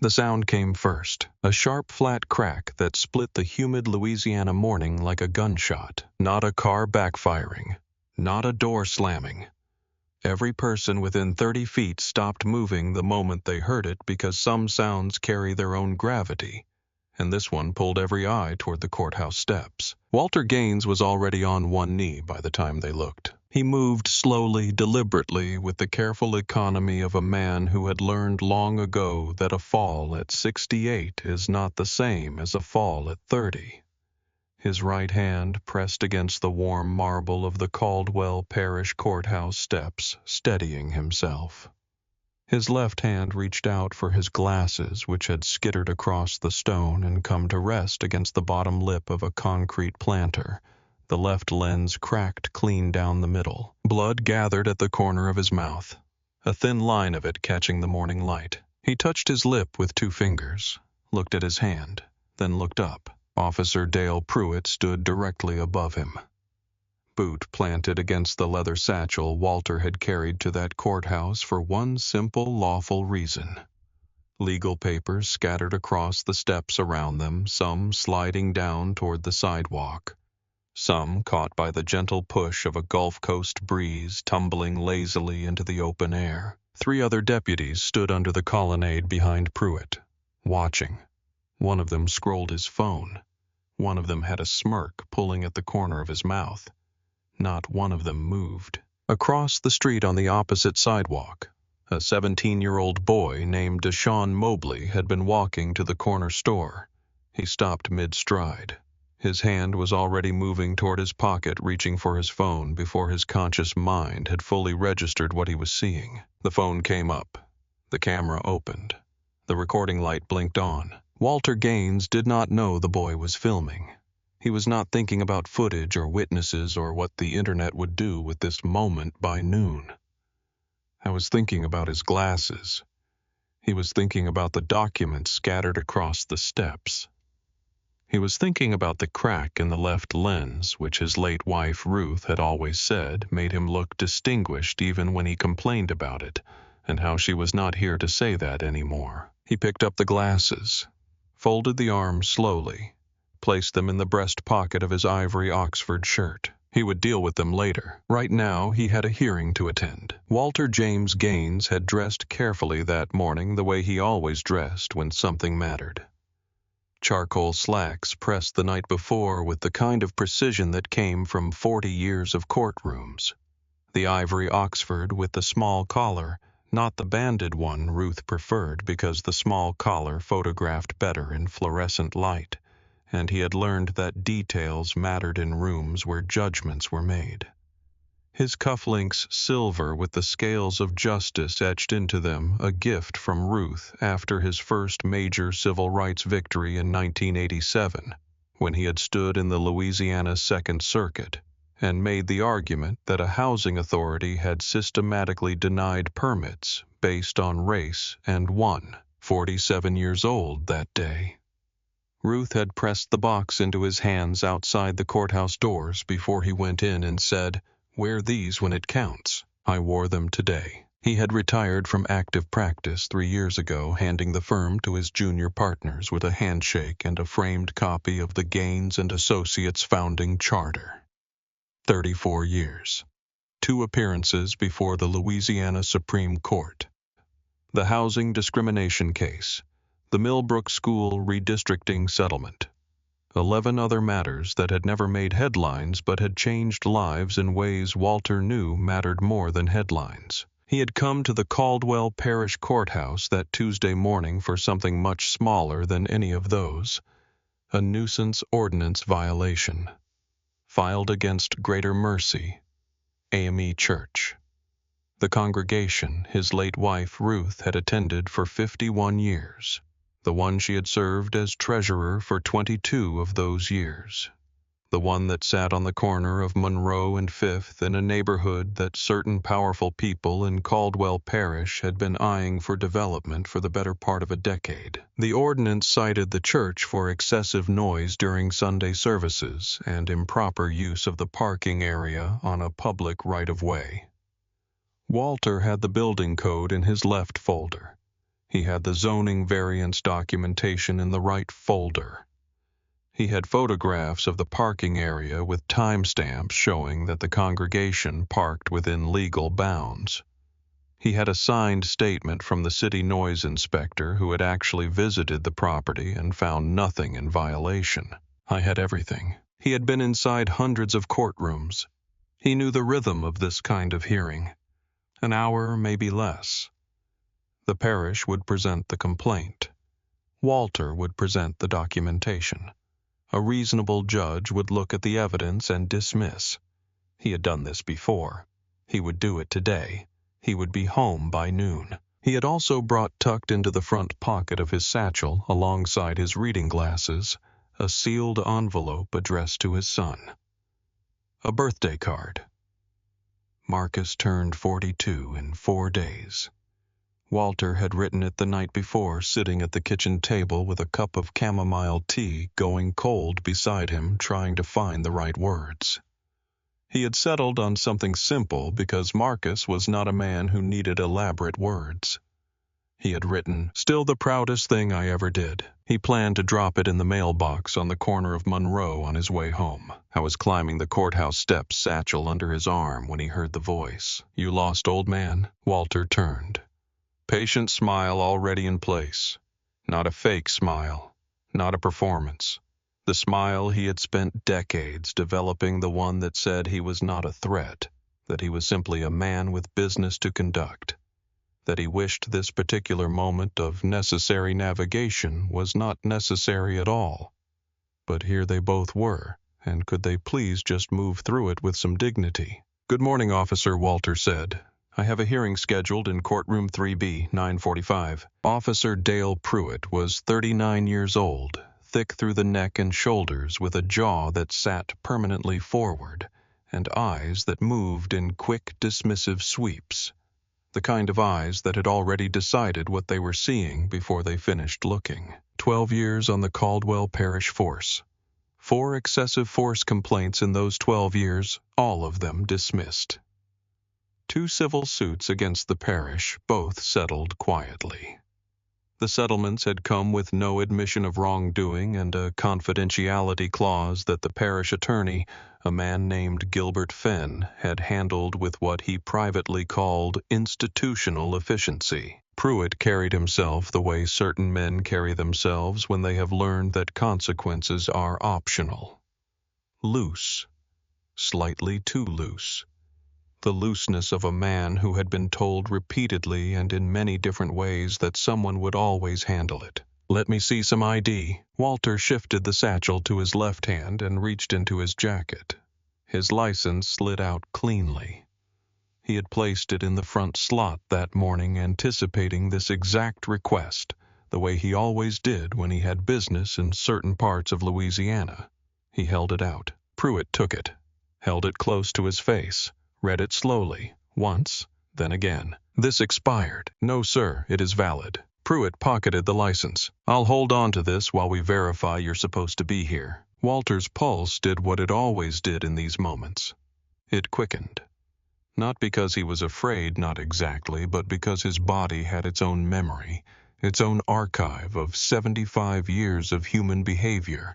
The sound came first, a sharp, flat crack that split the humid Louisiana morning like a gunshot. Not a car backfiring, not a door slamming. Every person within 30 feet stopped moving the moment they heard it because some sounds carry their own gravity, and this one pulled every eye toward the courthouse steps. Walter Gaines was already on one knee by the time they looked. He moved slowly, deliberately, with the careful economy of a man who had learned long ago that a fall at 68 is not the same as a fall at 30. His right hand pressed against the warm marble of the Caldwell Parish Courthouse steps, steadying himself. His left hand reached out for his glasses, which had skittered across the stone and come to rest against the bottom lip of a concrete planter. The left lens cracked clean down the middle. Blood gathered at the corner of his mouth, a thin line of it catching the morning light. He touched his lip with 2 fingers, looked at his hand, then looked up. Officer Dale Pruitt stood directly above him. Boot planted against the leather satchel Walter had carried to that courthouse for one simple, lawful reason. Legal papers scattered across the steps around them, some sliding down toward the sidewalk, some caught by the gentle push of a Gulf Coast breeze tumbling lazily into the open air. 3 other deputies stood under the colonnade behind Pruitt, watching. One of them scrolled his phone. One of them had a smirk pulling at the corner of his mouth. Not one of them moved. Across the street on the opposite sidewalk, a 17-year-old boy named Deshaun Mobley had been walking to the corner store. He stopped mid-stride. His hand was already moving toward his pocket, reaching for his phone before his conscious mind had fully registered what he was seeing. The phone came up. The camera opened. The recording light blinked on. Walter Gaines did not know the boy was filming. He was not thinking about footage or witnesses or what the internet would do with this moment by noon. I was thinking about his glasses. He was thinking about the documents scattered across the steps. He was thinking about the crack in the left lens, which his late wife Ruth had always said made him look distinguished even when he complained about it, and how she was not here to say that anymore. He picked up the glasses, folded the arms slowly, placed them in the breast pocket of his ivory Oxford shirt. He would deal with them later. Right now, he had a hearing to attend. Walter James Gaines had dressed carefully that morning the way he always dressed when something mattered. Charcoal slacks pressed the night before with the kind of precision that came from 40 years of courtrooms. The ivory Oxford with the small collar, not the banded one Ruth preferred because the small collar photographed better in fluorescent light, and he had learned that details mattered in rooms where judgments were made. His cufflinks silver with the scales of justice etched into them, a gift from Ruth after his first major civil rights victory in 1987, when he had stood in the Louisiana Second Circuit and made the argument that a housing authority had systematically denied permits based on race and won. 47 years old that day. Ruth had pressed the box into his hands outside the courthouse doors before he went in and said, "Wear these when it counts." I wore them today. He had retired from active practice 3 years ago, handing the firm to his junior partners with a handshake and a framed copy of the Gaines and Associates founding charter. 34 years. 2 appearances before the Louisiana Supreme Court. The housing discrimination case. The Millbrook School redistricting settlement. 11 other matters that had never made headlines but had changed lives in ways Walter knew mattered more than headlines. He had come to the Caldwell Parish Courthouse that Tuesday morning for something much smaller than any of those. A nuisance ordinance violation. Filed against Greater Mercy, AME Church. The congregation his late wife Ruth had attended for 51 years. The one she had served as treasurer for 22 of those years. The one that sat on the corner of Monroe and Fifth in a neighborhood that certain powerful people in Caldwell Parish had been eyeing for development for the better part of a decade. The ordinance cited the church for excessive noise during Sunday services and improper use of the parking area on a public right-of-way. Walter had the building code in his left folder. He had the zoning variance documentation in the right folder. He had photographs of the parking area with timestamps showing that the congregation parked within legal bounds. He had a signed statement from the city noise inspector who had actually visited the property and found nothing in violation. I had everything. He had been inside hundreds of courtrooms. He knew the rhythm of this kind of hearing. An hour, maybe less. The parish would present the complaint. Walter would present the documentation. A reasonable judge would look at the evidence and dismiss. He had done this before. He would do it today. He would be home by noon. He had also brought tucked into the front pocket of his satchel, alongside his reading glasses, a sealed envelope addressed to his son. A birthday card. Marcus turned 42 in 4 days. Walter had written it the night before, sitting at the kitchen table with a cup of chamomile tea going cold beside him, trying to find the right words. He had settled on something simple because Marcus was not a man who needed elaborate words. He had written, "Still the proudest thing I ever did." He planned to drop it in the mailbox on the corner of Monroe on his way home. I was climbing the courthouse steps, satchel under his arm, when he heard the voice. "You lost, old man?" Walter turned. Patient smile already in place. Not a fake smile. Not a performance. The smile he had spent decades developing, the one that said he was not a threat, that he was simply a man with business to conduct, that he wished this particular moment of necessary navigation was not necessary at all. But here they both were, and could they please just move through it with some dignity? "Good morning, officer," Walter said. "I have a hearing scheduled in courtroom 3B, 9:45. Officer Dale Pruitt was 39 years old, thick through the neck and shoulders, with a jaw that sat permanently forward, and eyes that moved in quick, dismissive sweeps. The kind of eyes that had already decided what they were seeing before they finished looking. 12 years on the Caldwell Parish Force. 4 excessive force complaints in those 12 years, all of them dismissed. 2 civil suits against the parish, both settled quietly. The settlements had come with no admission of wrongdoing and a confidentiality clause that the parish attorney, a man named Gilbert Fenn, had handled with what he privately called institutional efficiency. Pruitt carried himself the way certain men carry themselves when they have learned that consequences are optional. Loose. Slightly too loose. The looseness of a man who had been told repeatedly and in many different ways that someone would always handle it. "Let me see some ID." Walter shifted the satchel to his left hand and reached into his jacket. His license slid out cleanly. He had placed it in the front slot that morning, anticipating this exact request, the way he always did when he had business in certain parts of Louisiana. He held it out. Pruitt took it, held it close to his face, read it slowly, once, then again. "This expired." "No, sir, it is valid." Pruitt pocketed the license. "I'll hold on to this while we verify you're supposed to be here." Walter's pulse did what it always did in these moments. It quickened. Not because he was afraid, not exactly, but because his body had its own memory, its own archive of 75 years of human behavior,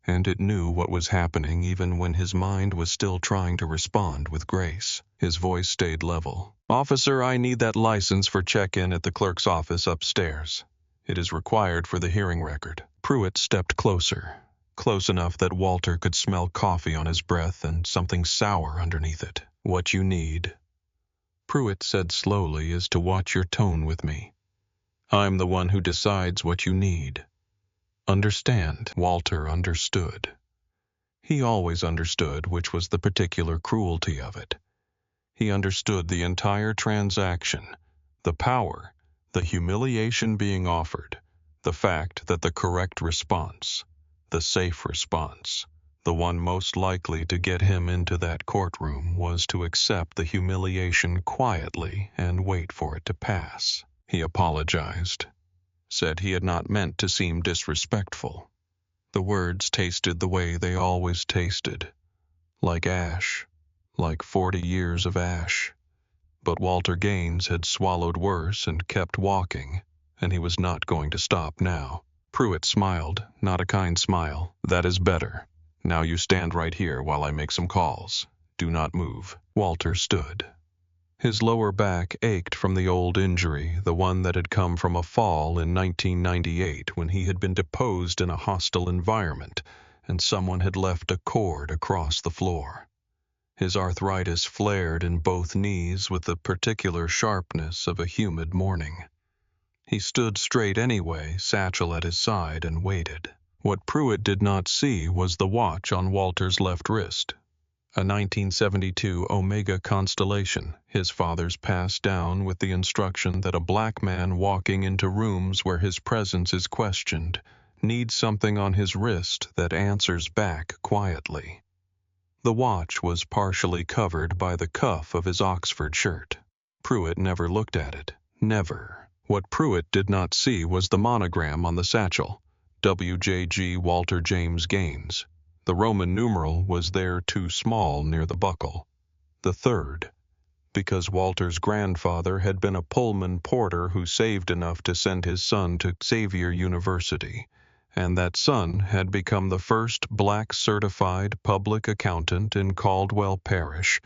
and it knew what was happening even when his mind was still trying to respond with grace. His voice stayed level. "Officer, I need that license for check-in at the clerk's office upstairs. It is required for the hearing record." Pruitt stepped closer, close enough that Walter could smell coffee on his breath and something sour underneath it. "What you need," Pruitt said slowly, "is to watch your tone with me. I'm the one who decides what you need. Understand?" Walter understood. He always understood, which was the particular cruelty of it. He understood the entire transaction, the power, the humiliation being offered, the fact that the correct response, the safe response, the one most likely to get him into that courtroom, was to accept the humiliation quietly and wait for it to pass. He apologized. Said he had not meant to seem disrespectful. The words tasted the way they always tasted, like ash, like 40 years of ash. But Walter Gaines had swallowed worse and kept walking, and he was not going to stop now. Pruitt smiled, not a kind smile. "That is better. Now you stand right here while I make some calls. Do not move." Walter stood. His lower back ached from the old injury, the one that had come from a fall in 1998 when he had been deposed in a hostile environment and someone had left a cord across the floor. His arthritis flared in both knees with the particular sharpness of a humid morning. He stood straight anyway, satchel at his side, and waited. What Pruitt did not see was the watch on Walter's left wrist. A 1972 Omega Constellation, his father's passed down with the instruction that a black man walking into rooms where his presence is questioned needs something on his wrist that answers back quietly. The watch was partially covered by the cuff of his Oxford shirt. Pruitt never looked at it. Never. What Pruitt did not see was the monogram on the satchel, WJG Walter James Gaines. The Roman numeral was there too small near the buckle. The third, because Walter's grandfather had been a Pullman porter who saved enough to send his son to Xavier University, and that son had become the first black certified public accountant in Caldwell Parish,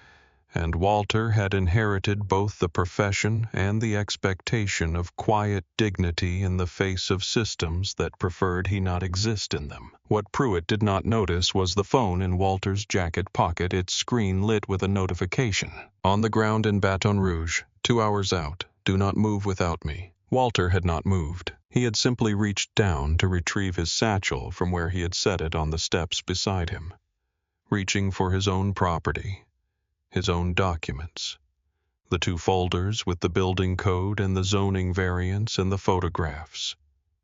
and Walter had inherited both the profession and the expectation of quiet dignity in the face of systems that preferred he not exist in them. What Pruitt did not notice was the phone in Walter's jacket pocket, its screen lit with a notification. "On the ground in Baton Rouge, 2 hours out. Do not move without me." Walter had not moved. He had simply reached down to retrieve his satchel from where he had set it on the steps beside him, reaching for his own property. His own documents, the 2 folders with the building code and the zoning variants and the photographs,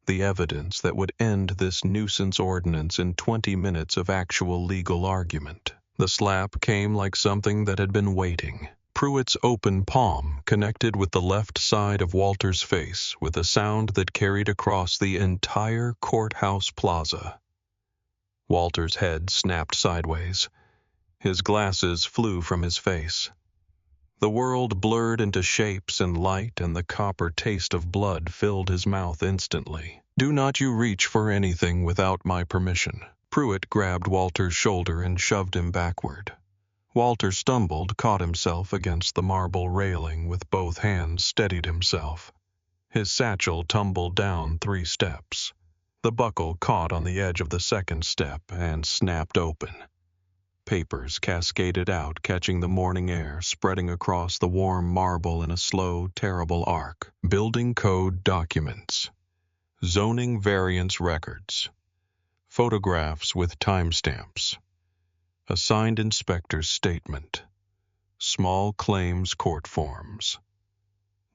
the evidence that would end this nuisance ordinance in 20 minutes of actual legal argument. The slap came like something that had been waiting. Pruitt's open palm connected with the left side of Walter's face with a sound that carried across the entire Courthouse plaza. Walter's head snapped sideways. His glasses flew from his face. The world blurred into shapes and light, and the copper taste of blood filled his mouth instantly. "Do not you reach for anything without my permission." Pruitt grabbed Walter's shoulder and shoved him backward. Walter stumbled, caught himself against the marble railing with both hands, steadied himself. His satchel tumbled down 3 steps. The buckle caught on the edge of the second step and snapped open. Papers cascaded out, catching the morning air, spreading across the warm marble in a slow, terrible arc. Building code documents. Zoning variance records. Photographs with timestamps. A signed inspector's statement. Small claims court forms.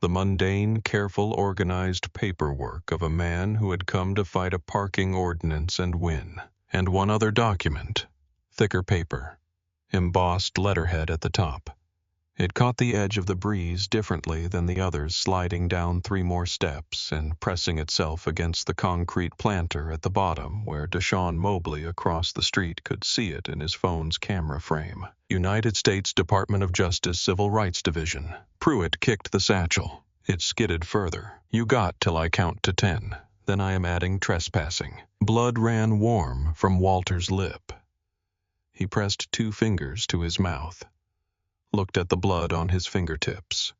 The mundane, careful, organized paperwork of a man who had come to fight a parking ordinance and win. And one other document. Thicker paper, embossed letterhead at the top. It caught the edge of the breeze differently than the others, sliding down 3 more steps and pressing itself against the concrete planter at the bottom where Deshaun Mobley across the street could see it in his phone's camera frame. United States Department of Justice Civil Rights Division. Pruitt kicked the satchel. It skidded further. "You got till I count to 10. Then I am adding trespassing." Blood ran warm from Walter's lip. He pressed 2 fingers to his mouth, looked at the blood on his fingertips.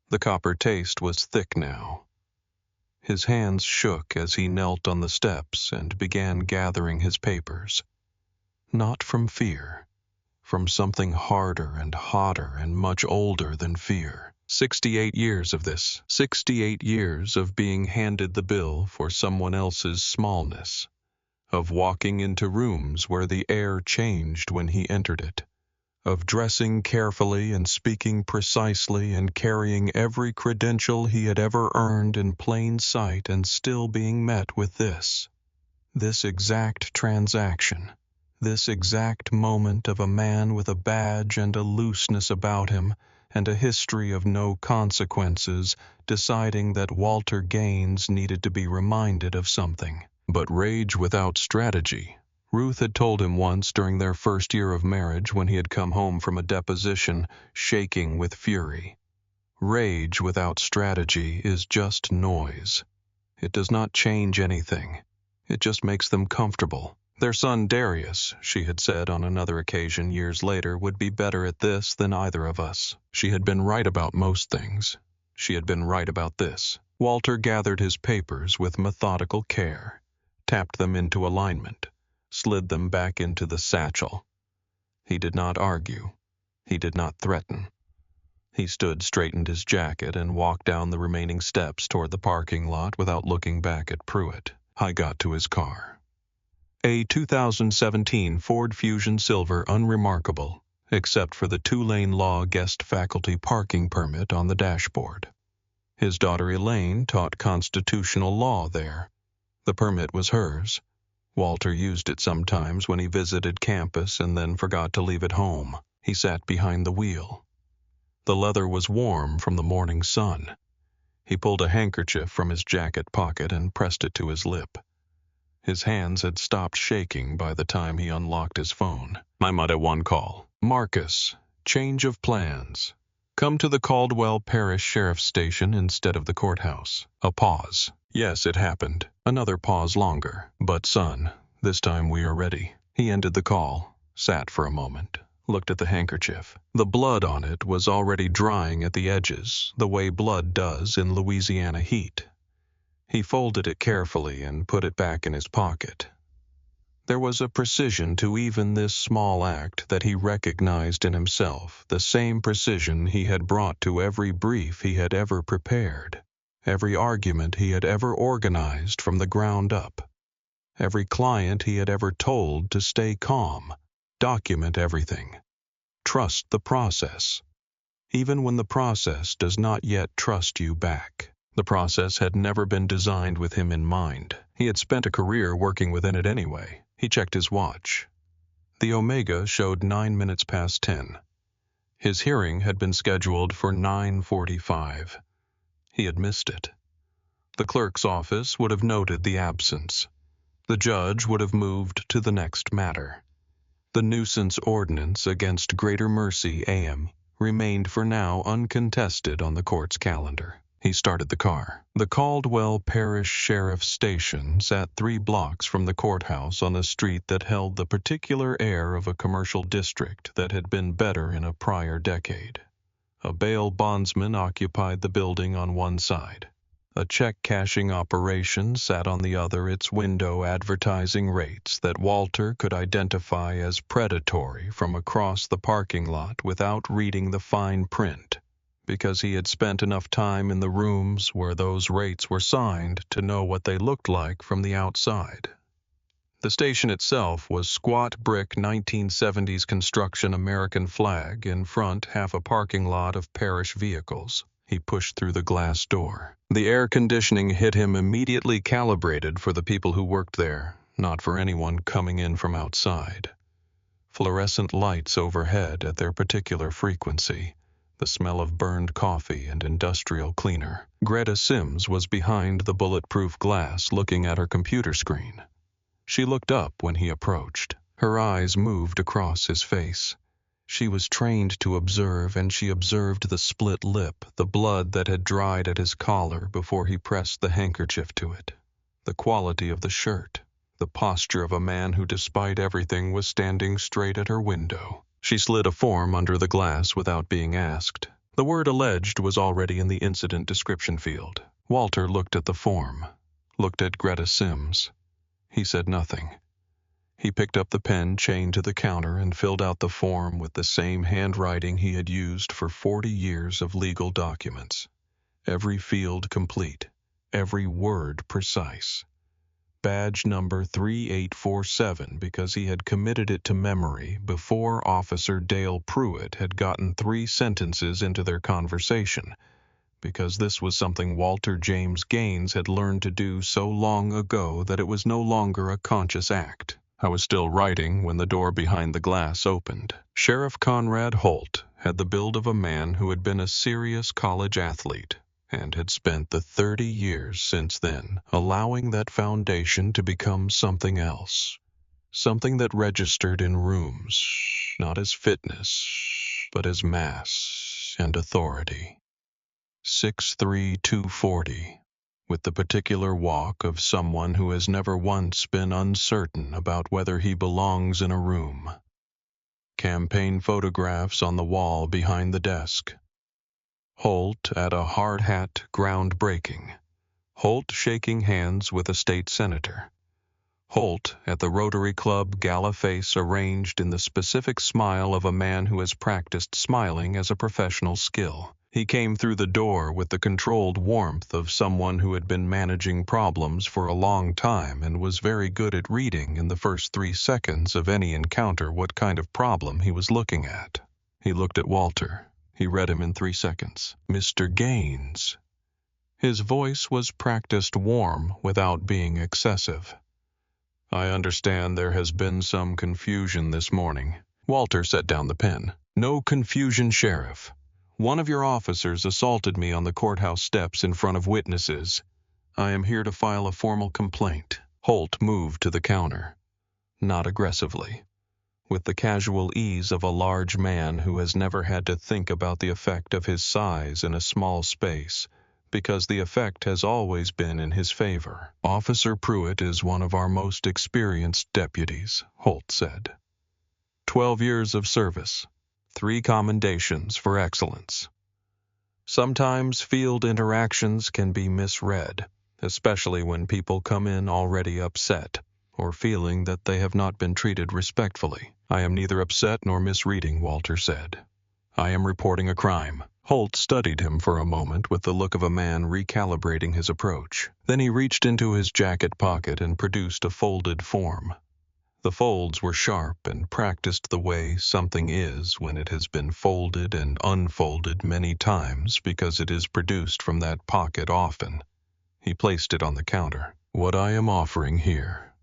The copper taste was thick now. His hands shook as he knelt on the steps and began gathering his papers. Not from fear, from something harder and hotter and much older than fear. 68 years of this. 68 years of being handed the bill for someone else's smallness. Of walking into rooms where the air changed when he entered it, of dressing carefully and speaking precisely and carrying every credential he had ever earned in plain sight and still being met with this exact transaction, this exact moment of a man with a badge and a looseness about him and a history of no consequences deciding that Walter Gaines needed to be reminded of something. But rage without strategy. Ruth had told him once during their first year of marriage when he had come home from a deposition, shaking with fury. Rage without strategy is just noise. It does not change anything. It just makes them comfortable. Their son Darius, she had said on another occasion years later, would be better at this than either of us. She had been right about most things. She had been right about this. Walter gathered his papers with methodical care, tapped them into alignment, slid them back into the satchel. He did not argue. He did not threaten. He straightened his jacket, and walked down the remaining steps toward the parking lot without looking back at Pruitt. I got to his car. A 2017 Ford Fusion Silver, unremarkable, except for the 2-lane law guest faculty parking permit on the dashboard. His daughter Elaine taught constitutional law there. The permit was hers. Walter used it sometimes when he visited campus and then forgot to leave it home. He sat behind the wheel. The leather was warm from the morning sun. He pulled a handkerchief from his jacket pocket and pressed it to his lip. His hands had stopped shaking by the time he unlocked his phone. I'm at one call. Marcus, change of plans. Come to the Caldwell Parish Sheriff's Station instead of the courthouse. A pause. Yes, it happened. Another pause longer. But son, this time we are ready. He ended the call, sat for a moment, looked at the handkerchief. The blood on it was already drying at the edges, the way blood does in Louisiana heat. He folded it carefully and put it back in his pocket. There was a precision to even this small act that he recognized in himself, the same precision he had brought to every brief he had ever prepared, every argument he had ever organized from the ground up, every client he had ever told to stay calm, document everything, trust the process, even when the process does not yet trust you back. The process had never been designed with him in mind. He had spent a career working within it anyway. He checked his watch. The Omega showed 9 minutes past 10. His hearing had been scheduled for 9:45. He had missed it. The clerk's office would have noted the absence. The judge would have moved to the next matter. The nuisance ordinance against Greater Mercy AM remained for now uncontested on the court's calendar. He started the car. The Caldwell Parish Sheriff's Station sat 3 blocks from the courthouse on a street that held the particular air of a commercial district that had been better in a prior decade. A bail bondsman occupied the building on one side. A check-cashing operation sat on the other, its window advertising rates that Walter could identify as predatory from across the parking lot without reading the fine print, because he had spent enough time in the rooms where those rates were signed to know what they looked like from the outside. The station itself was squat brick 1970s construction American flag, in front half a parking lot of parish vehicles. He pushed through the glass door. The air conditioning hit him immediately calibrated for the people who worked there, not for anyone coming in from outside. Fluorescent lights overhead at their particular frequency. The smell of burned coffee and industrial cleaner. Greta Sims was behind the bulletproof glass looking at her computer screen. She looked up when he approached. Her eyes moved across his face. She was trained to observe, and she observed the split lip, the blood that had dried at his collar before he pressed the handkerchief to it, the quality of the shirt, the posture of a man who, despite everything, was standing straight at her window. She slid a form under the glass without being asked. The word alleged was already in the incident description field. Walter looked at the form, looked at Greta Sims. He said nothing. He picked up the pen chained to the counter and filled out the form with the same handwriting he had used for 40 years of legal documents. Every field complete, every word precise. Badge number 3847 because he had committed it to memory before Officer Dale Pruitt had gotten 3 sentences into their conversation, because this was something Walter James Gaines had learned to do so long ago that it was no longer a conscious act. I was still writing when the door behind the glass opened. Sheriff Conrad Holt had the build of a man who had been a serious college athlete and had spent the 30 years since then allowing that foundation to become something else, something that registered in rooms, not as fitness, but as mass and authority. 6'3", 240, with the particular walk of someone who has never once been uncertain about whether he belongs in a room. Campaign photographs on the wall behind the desk. Holt at a hard hat groundbreaking. Holt shaking hands with a state senator. Holt at the Rotary Club gala face arranged in the specific smile of a man who has practiced smiling as a professional skill. He came through the door with the controlled warmth of someone who had been managing problems for a long time and was very good at reading in the first 3 seconds of any encounter what kind of problem he was looking at. He looked at Walter. He read him in 3 seconds. Mr. Gaines. His voice was practiced warm without being excessive. I understand there has been some confusion this morning. Walter set down the pen. No confusion, Sheriff. One of your officers assaulted me on the courthouse steps in front of witnesses. I am here to file a formal complaint. Holt moved to the counter. Not aggressively. With the casual ease of a large man who has never had to think about the effect of his size in a small space, because the effect has always been in his favor. Officer Pruitt is one of our most experienced deputies, Holt said. 12 years of service. 3 commendations for excellence. Sometimes field interactions can be misread, especially when people come in already upset or feeling that they have not been treated respectfully. I am neither upset nor misreading, Walter said. I am reporting a crime. Holt studied him for a moment with the look of a man recalibrating his approach. Then he reached into his jacket pocket and produced a folded form. The folds were sharp and practiced the way something is when it has been folded and unfolded many times because it is produced from that pocket often. He placed it on the counter. What I am offering here.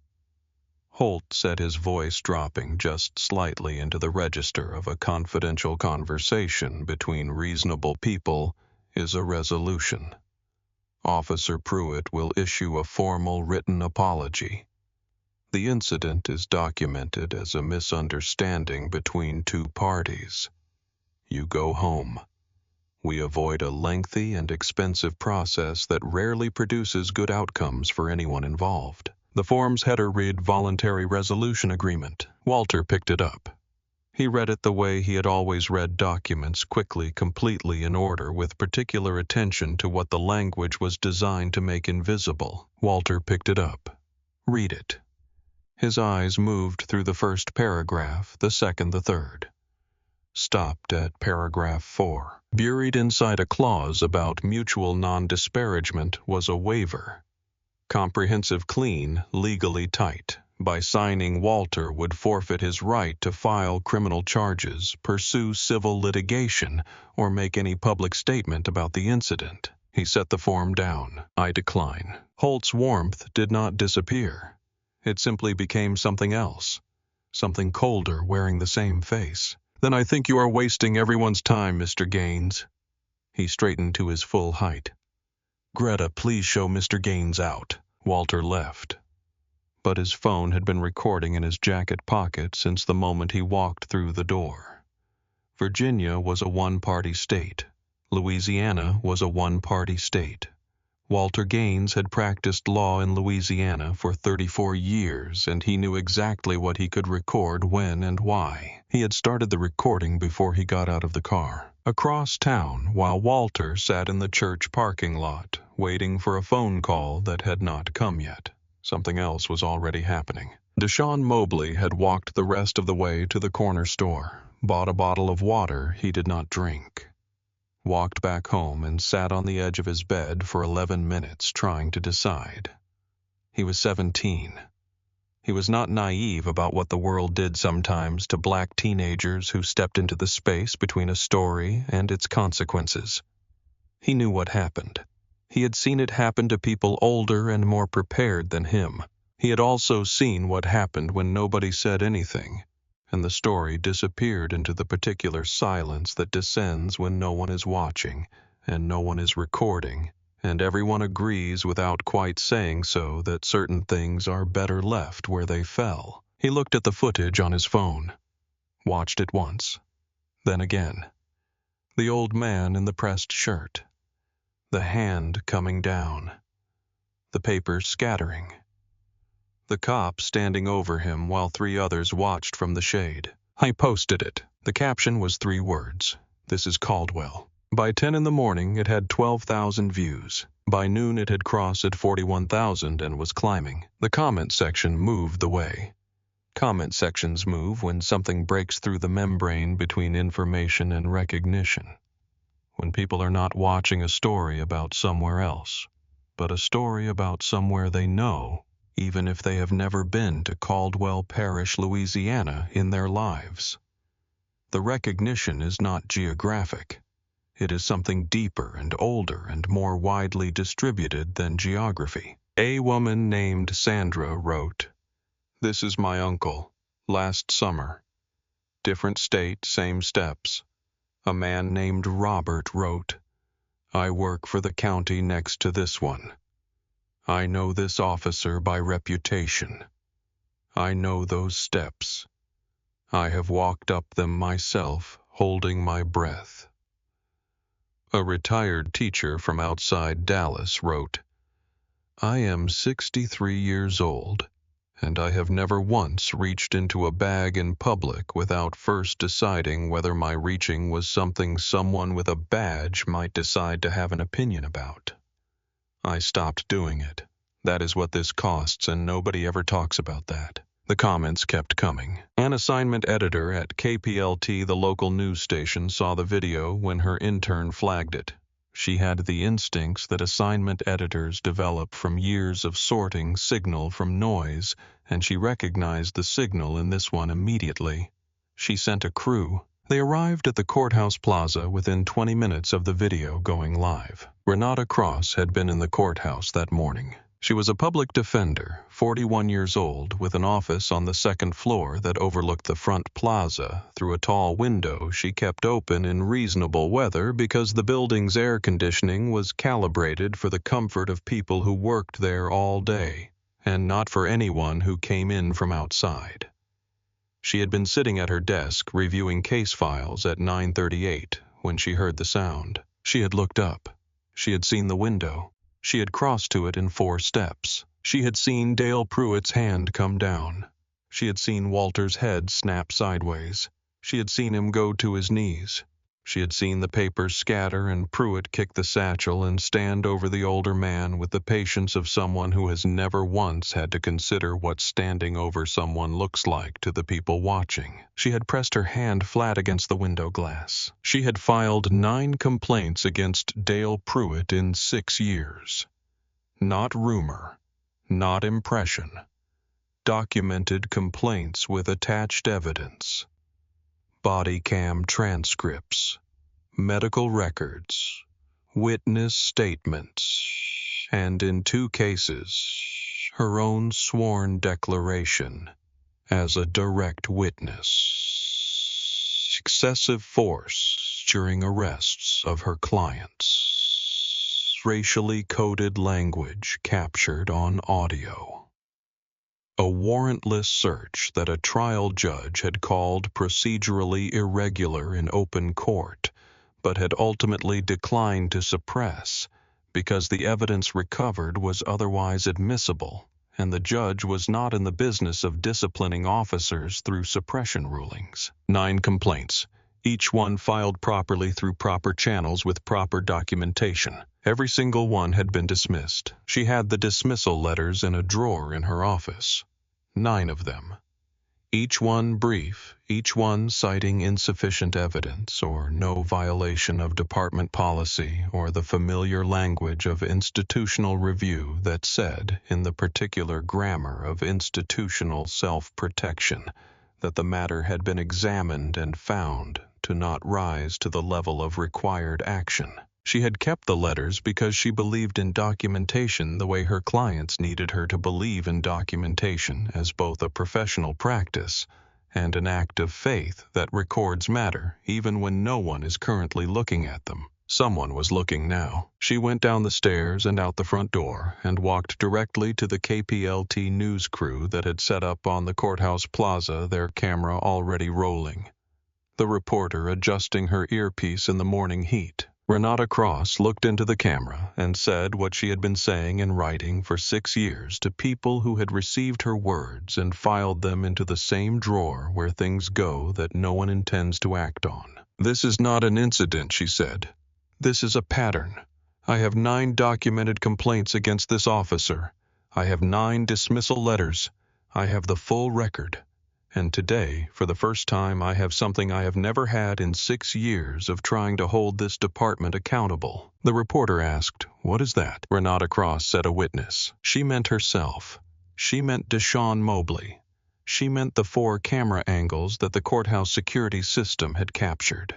Holt said, his voice dropping just slightly into the register of a confidential conversation between reasonable people, is a resolution. Officer Pruitt will issue a formal written apology. The incident is documented as a misunderstanding between 2 parties. You go home. We avoid a lengthy and expensive process that rarely produces good outcomes for anyone involved. The form's header read Voluntary Resolution Agreement. Walter picked it up. He read it the way he had always read documents, quickly, completely in order, with particular attention to what the language was designed to make invisible. Walter picked it up. Read it. His eyes moved through the first paragraph, the second, the third. Stopped at paragraph 4. Buried inside a clause about mutual non-disparagement was a waiver. Comprehensive, clean, legally tight. By signing, Walter would forfeit his right to file criminal charges, pursue civil litigation, or make any public statement about the incident. He set the form down. I decline. Holt's warmth did not disappear. It simply became something else, something colder wearing the same face. Then I think you are wasting everyone's time, Mr. Gaines. He straightened to his full height. Greta, please show Mr. Gaines out. Walter left. But his phone had been recording in his jacket pocket since the moment he walked through the door. Virginia was a one-party state. Louisiana was a one-party state. Walter Gaines had practiced law in Louisiana for 34 years, and he knew exactly what he could record when and why. He had started the recording before he got out of the car. Across town, while Walter sat in the church parking lot, waiting for a phone call that had not come yet, something else was already happening. Deshaun Mobley had walked the rest of the way to the corner store, bought a bottle of water he did not drink, walked back home and sat on the edge of his bed for 11 minutes trying to decide. He was 17. He was not naive about what the world did sometimes to black teenagers who stepped into the space between a story and its consequences. He knew what happened. He had seen it happen to people older and more prepared than him. He had also seen what happened when nobody said anything, and the story disappeared into the particular silence that descends when no one is watching and no one is recording, and everyone agrees without quite saying so that certain things are better left where they fell. He looked at the footage on his phone, watched it once, then again. The old man in the pressed shirt. The hand coming down. The papers scattering. The cop standing over him while 3 others watched from the shade. I posted it. The caption was 3 words. This is Caldwell. By 10 in the morning, it had 12,000 views. By noon, it had crossed at 41,000 and was climbing. The comment section moved the way. Comment sections move when something breaks through the membrane between information and recognition. When people are not watching a story about somewhere else, but a story about somewhere they know, even if they have never been to Caldwell Parish, Louisiana in their lives. The recognition is not geographic. It is something deeper and older and more widely distributed than geography. A woman named Sandra wrote, "This is my uncle. Last summer. Different state, same steps." A man named Robert wrote, "I work for the county next to this one. I know this officer by reputation. I know those steps. I have walked up them myself, holding my breath." A retired teacher from outside Dallas wrote, "I am 63 years old, and I have never once reached into a bag in public without first deciding whether my reaching was something someone with a badge might decide to have an opinion about. I stopped doing it. That is what this costs, and nobody ever talks about that." The comments kept coming. An assignment editor at KPLT, the local news station, saw the video when her intern flagged it. She had the instincts that assignment editors develop from years of sorting signal from noise, and she recognized the signal in this one immediately. She sent a crew. They arrived at the Courthouse plaza within 20 minutes of the video going live. Renata Cross had been in the courthouse that morning. She was a public defender, 41 years old, with an office on the 2nd floor that overlooked the front plaza through a tall window she kept open in reasonable weather because the building's air conditioning was calibrated for the comfort of people who worked there all day, and not for anyone who came in from outside. She had been sitting at her desk reviewing case files at 9:38 when she heard the sound. She had looked up. She had seen the window. She had crossed to it in 4 steps. She had seen Dale Pruitt's hand come down. She had seen Walter's head snap sideways. She had seen him go to his knees. She had seen the papers scatter and Pruitt kick the satchel and stand over the older man with the patience of someone who has never once had to consider what standing over someone looks like to the people watching. She had pressed her hand flat against the window glass. She had filed 9 complaints against Dale Pruitt in 6 years. Not rumor, not impression. Documented complaints with attached evidence. Body cam transcripts, medical records, witness statements, and in 2 cases, her own sworn declaration as a direct witness. Excessive force during arrests of her clients. Racially coded language captured on audio. A warrantless search that a trial judge had called procedurally irregular in open court, but had ultimately declined to suppress because the evidence recovered was otherwise admissible, and the judge was not in the business of disciplining officers through suppression rulings. 9 complaints, each one filed properly through proper channels with proper documentation. Every single one had been dismissed. She had the dismissal letters in a drawer in her office. 9 of them. Each one brief, each one citing insufficient evidence or no violation of department policy or the familiar language of institutional review that said, in the particular grammar of institutional self-protection, that the matter had been examined and found to not rise to the level of required action. She had kept the letters because she believed in documentation the way her clients needed her to believe in documentation as both a professional practice and an act of faith that records matter even when no one is currently looking at them. Someone was looking now. She went down the stairs and out the front door and walked directly to the KPLT news crew that had set up on the courthouse plaza, their camera already rolling. The reporter adjusting her earpiece in the morning heat, Renata Cross looked into the camera and said what she had been saying and writing for 6 years to people who had received her words and filed them into the same drawer where things go that no one intends to act on. "This is not an incident," she said. "This is a pattern. I have 9 documented complaints against this officer. I have 9 dismissal letters. I have the full record. And today, for the first time, I have something I have never had in 6 years of trying to hold this department accountable." The reporter asked, "What is that?" Renata Cross said, "A witness." She meant herself. She meant Deshaun Mobley. She meant the 4 camera angles that the courthouse security system had captured.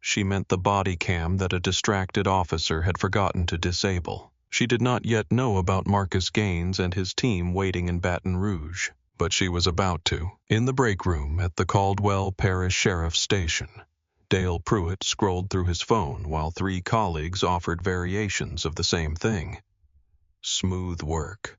She meant the body cam that a distracted officer had forgotten to disable. She did not yet know about Marcus Gaines and his team waiting in Baton Rouge. But she was about to. In the break room at the Caldwell Parish Sheriff's Station, Dale Pruitt scrolled through his phone while 3 colleagues offered variations of the same thing. Smooth work.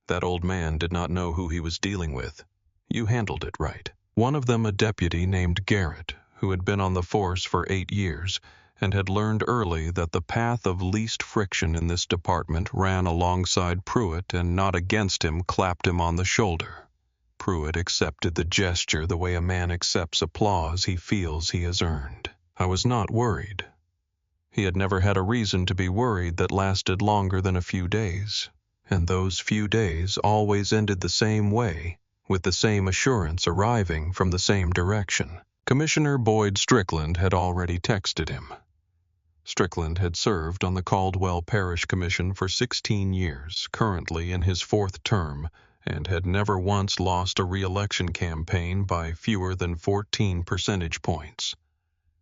That old man did not know who he was dealing with. You handled it right. One of them a deputy named Garrett, who had been on the force for 8 years, and had learned early that the path of least friction in this department ran alongside Pruitt and not against him, clapped him on the shoulder. Pruitt accepted the gesture the way a man accepts applause he feels he has earned. I was not worried. He had never had a reason to be worried that lasted longer than a few days, and those few days always ended the same way, with the same assurance arriving from the same direction. Commissioner Boyd Strickland had already texted him. Strickland had served on the Caldwell Parish Commission for 16 years, currently in his 4th term, and had never once lost a re-election campaign by fewer than 14 percentage points.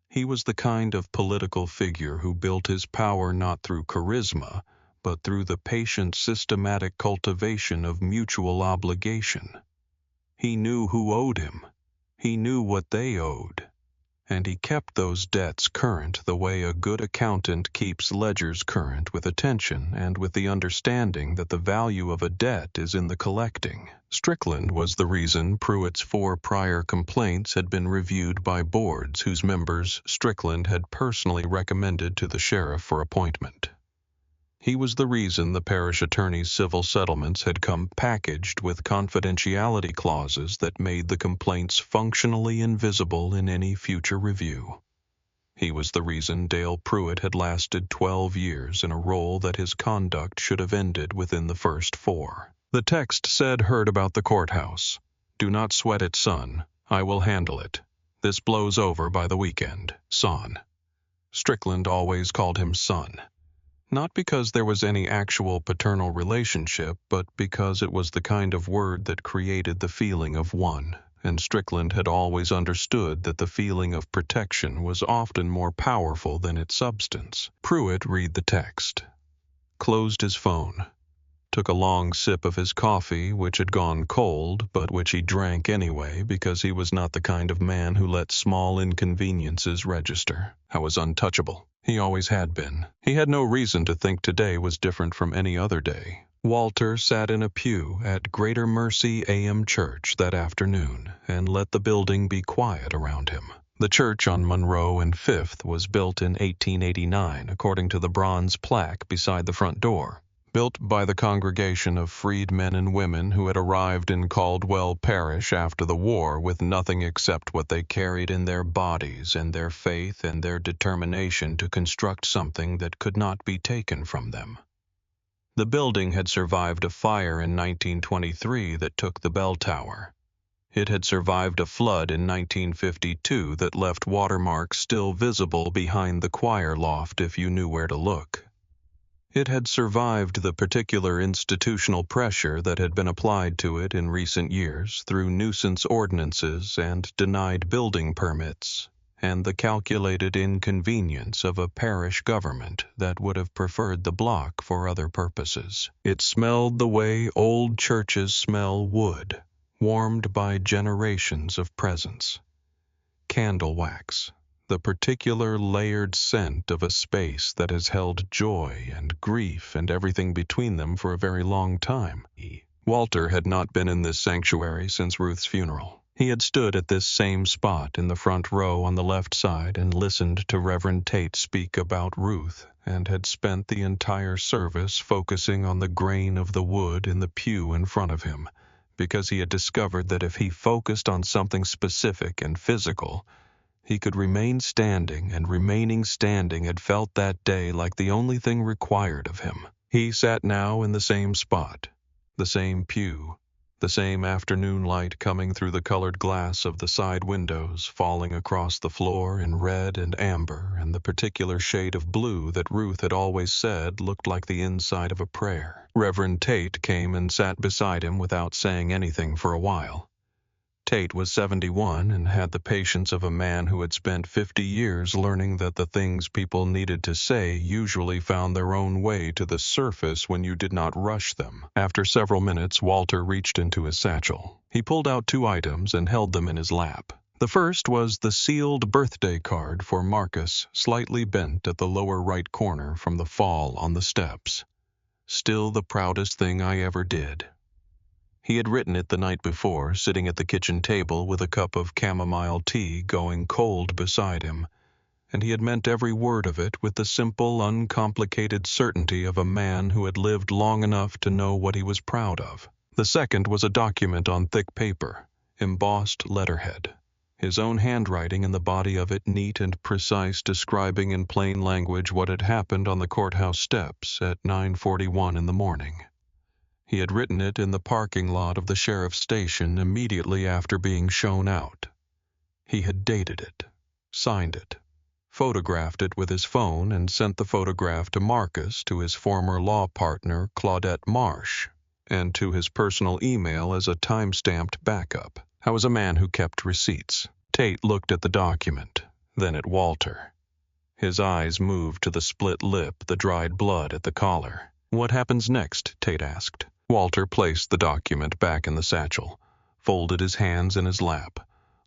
He was the kind of political figure who built his power not through charisma, but through the patient, systematic cultivation of mutual obligation. He knew who owed him. He knew what they owed. And he kept those debts current the way a good accountant keeps ledgers current, with attention and with the understanding that the value of a debt is in the collecting. Strickland was the reason Pruitt's 4 prior complaints had been reviewed by boards whose members Strickland had personally recommended to the sheriff for appointment. He was the reason the parish attorney's civil settlements had come packaged with confidentiality clauses that made the complaints functionally invisible in any future review. He was the reason Dale Pruitt had lasted 12 years in a role that his conduct should have ended within the first 4. The text said, "Heard about the courthouse. Do not sweat it, son. I will handle it. This blows over by the weekend. Son." Strickland always called him son. Not because there was any actual paternal relationship, but because it was the kind of word that created the feeling of one, and Strickland had always understood that the feeling of protection was often more powerful than its substance. Pruitt read the text, closed his phone, took a long sip of his coffee, which had gone cold, but which he drank anyway because he was not the kind of man who let small inconveniences register. I was untouchable. He always had been. He had no reason to think today was different from any other day. Walter sat in a pew at Greater Mercy AM Church that afternoon and let the building be quiet around him. The church on Monroe and 5th was built in 1889 according to the bronze plaque beside the front door. Built by the congregation of freed men and women who had arrived in Caldwell Parish after the war with nothing except what they carried in their bodies and their faith and their determination to construct something that could not be taken from them. The building had survived a fire in 1923 that took the bell tower. It had survived a flood in 1952 that left watermarks still visible behind the choir loft if you knew where to look. It had survived the particular institutional pressure that had been applied to it in recent years through nuisance ordinances and denied building permits, and the calculated inconvenience of a parish government that would have preferred the block for other purposes. It smelled the way old churches smell wood, warmed by generations of presence. Candle wax, the particular layered scent of a space that has held joy and grief and everything between them for a very long time. Walter had not been in this sanctuary since Ruth's funeral. He had stood at this same spot in the front row on the left side and listened to Reverend Tate speak about Ruth, and had spent the entire service focusing on the grain of the wood in the pew in front of him, because he had discovered that if he focused on something specific and physical, he could remain standing, and remaining standing had felt that day like the only thing required of him. He sat now in the same spot, the same pew, the same afternoon light coming through the colored glass of the side windows, falling across the floor in red and amber and the particular shade of blue that Ruth had always said looked like the inside of a prayer. Reverend Tate came and sat beside him without saying anything for a while. Tate was 71 and had the patience of a man who had spent 50 years learning that the things people needed to say usually found their own way to the surface when you did not rush them. After several minutes, Walter reached into his satchel. He pulled out 2 items and held them in his lap. The first was the sealed birthday card for Marcus, slightly bent at the lower right corner from the fall on the steps. Still the proudest thing I ever did. He had written it the night before, sitting at the kitchen table with a cup of chamomile tea going cold beside him, and he had meant every word of it with the simple, uncomplicated certainty of a man who had lived long enough to know what he was proud of. The second was a document on thick paper, embossed letterhead, his own handwriting in the body of it neat and precise, describing in plain language what had happened on the courthouse steps at 9:41 in the morning. He had written it in the parking lot of the sheriff's station immediately after being shown out. He had dated it, signed it, photographed it with his phone, and sent the photograph to Marcus, to his former law partner Claudette Marsh, and to his personal email as a time-stamped backup. I was a man who kept receipts. Tate looked at the document, then at Walter. His eyes moved to the split lip, the dried blood at the collar. "What happens next?" Tate asked. Walter placed the document back in the satchel, folded his hands in his lap,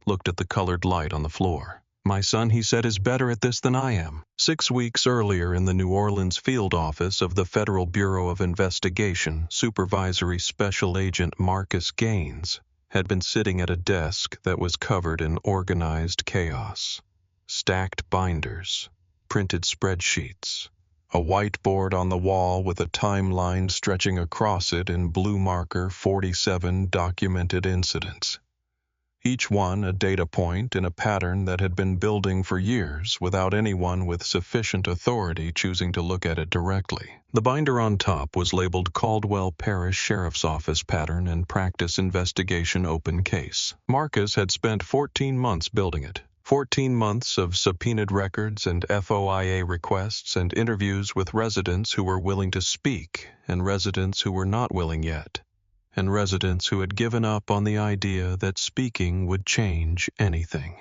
looked at the colored light on the floor. "My son," he said, "is better at this than I am." 6 weeks earlier, in the New Orleans field office of the Federal Bureau of Investigation, Supervisory Special Agent Marcus Gaines had been sitting at a desk that was covered in organized chaos. Stacked binders, printed spreadsheets, a whiteboard on the wall with a timeline stretching across it in blue marker, 47 documented incidents. Each one a data point in a pattern that had been building for years without anyone with sufficient authority choosing to look at it directly. The binder on top was labeled Caldwell Parish Sheriff's Office Pattern and Practice Investigation Open Case. Marcus had spent 14 months building it. 14 months of subpoenaed records and FOIA requests and interviews with residents who were willing to speak and residents who were not willing yet, and residents who had given up on the idea that speaking would change anything.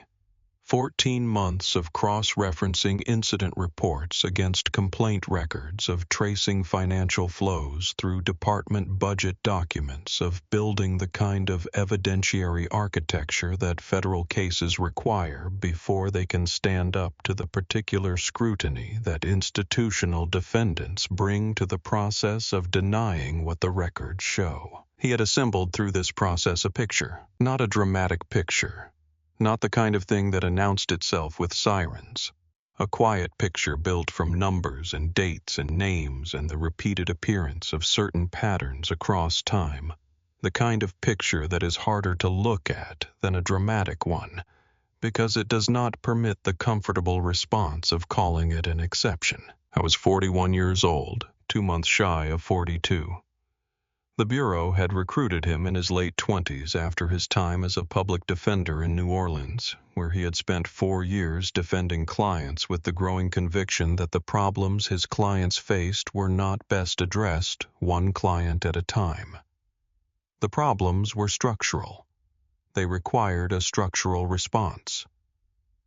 14 months of cross-referencing incident reports against complaint records, of tracing financial flows through department budget documents, of building the kind of evidentiary architecture that federal cases require before they can stand up to the particular scrutiny that institutional defendants bring to the process of denying what the records show. He had assembled through this process a picture, not a dramatic picture, not the kind of thing that announced itself with sirens. A quiet picture built from numbers and dates and names and the repeated appearance of certain patterns across time. The kind of picture that is harder to look at than a dramatic one, because it does not permit the comfortable response of calling it an exception. I was 41 years old, 2 months shy of 42. The Bureau had recruited him in his late 20s after his time as a public defender in New Orleans, where he had spent 4 years defending clients with the growing conviction that the problems his clients faced were not best addressed one client at a time. The problems were structural. They required a structural response.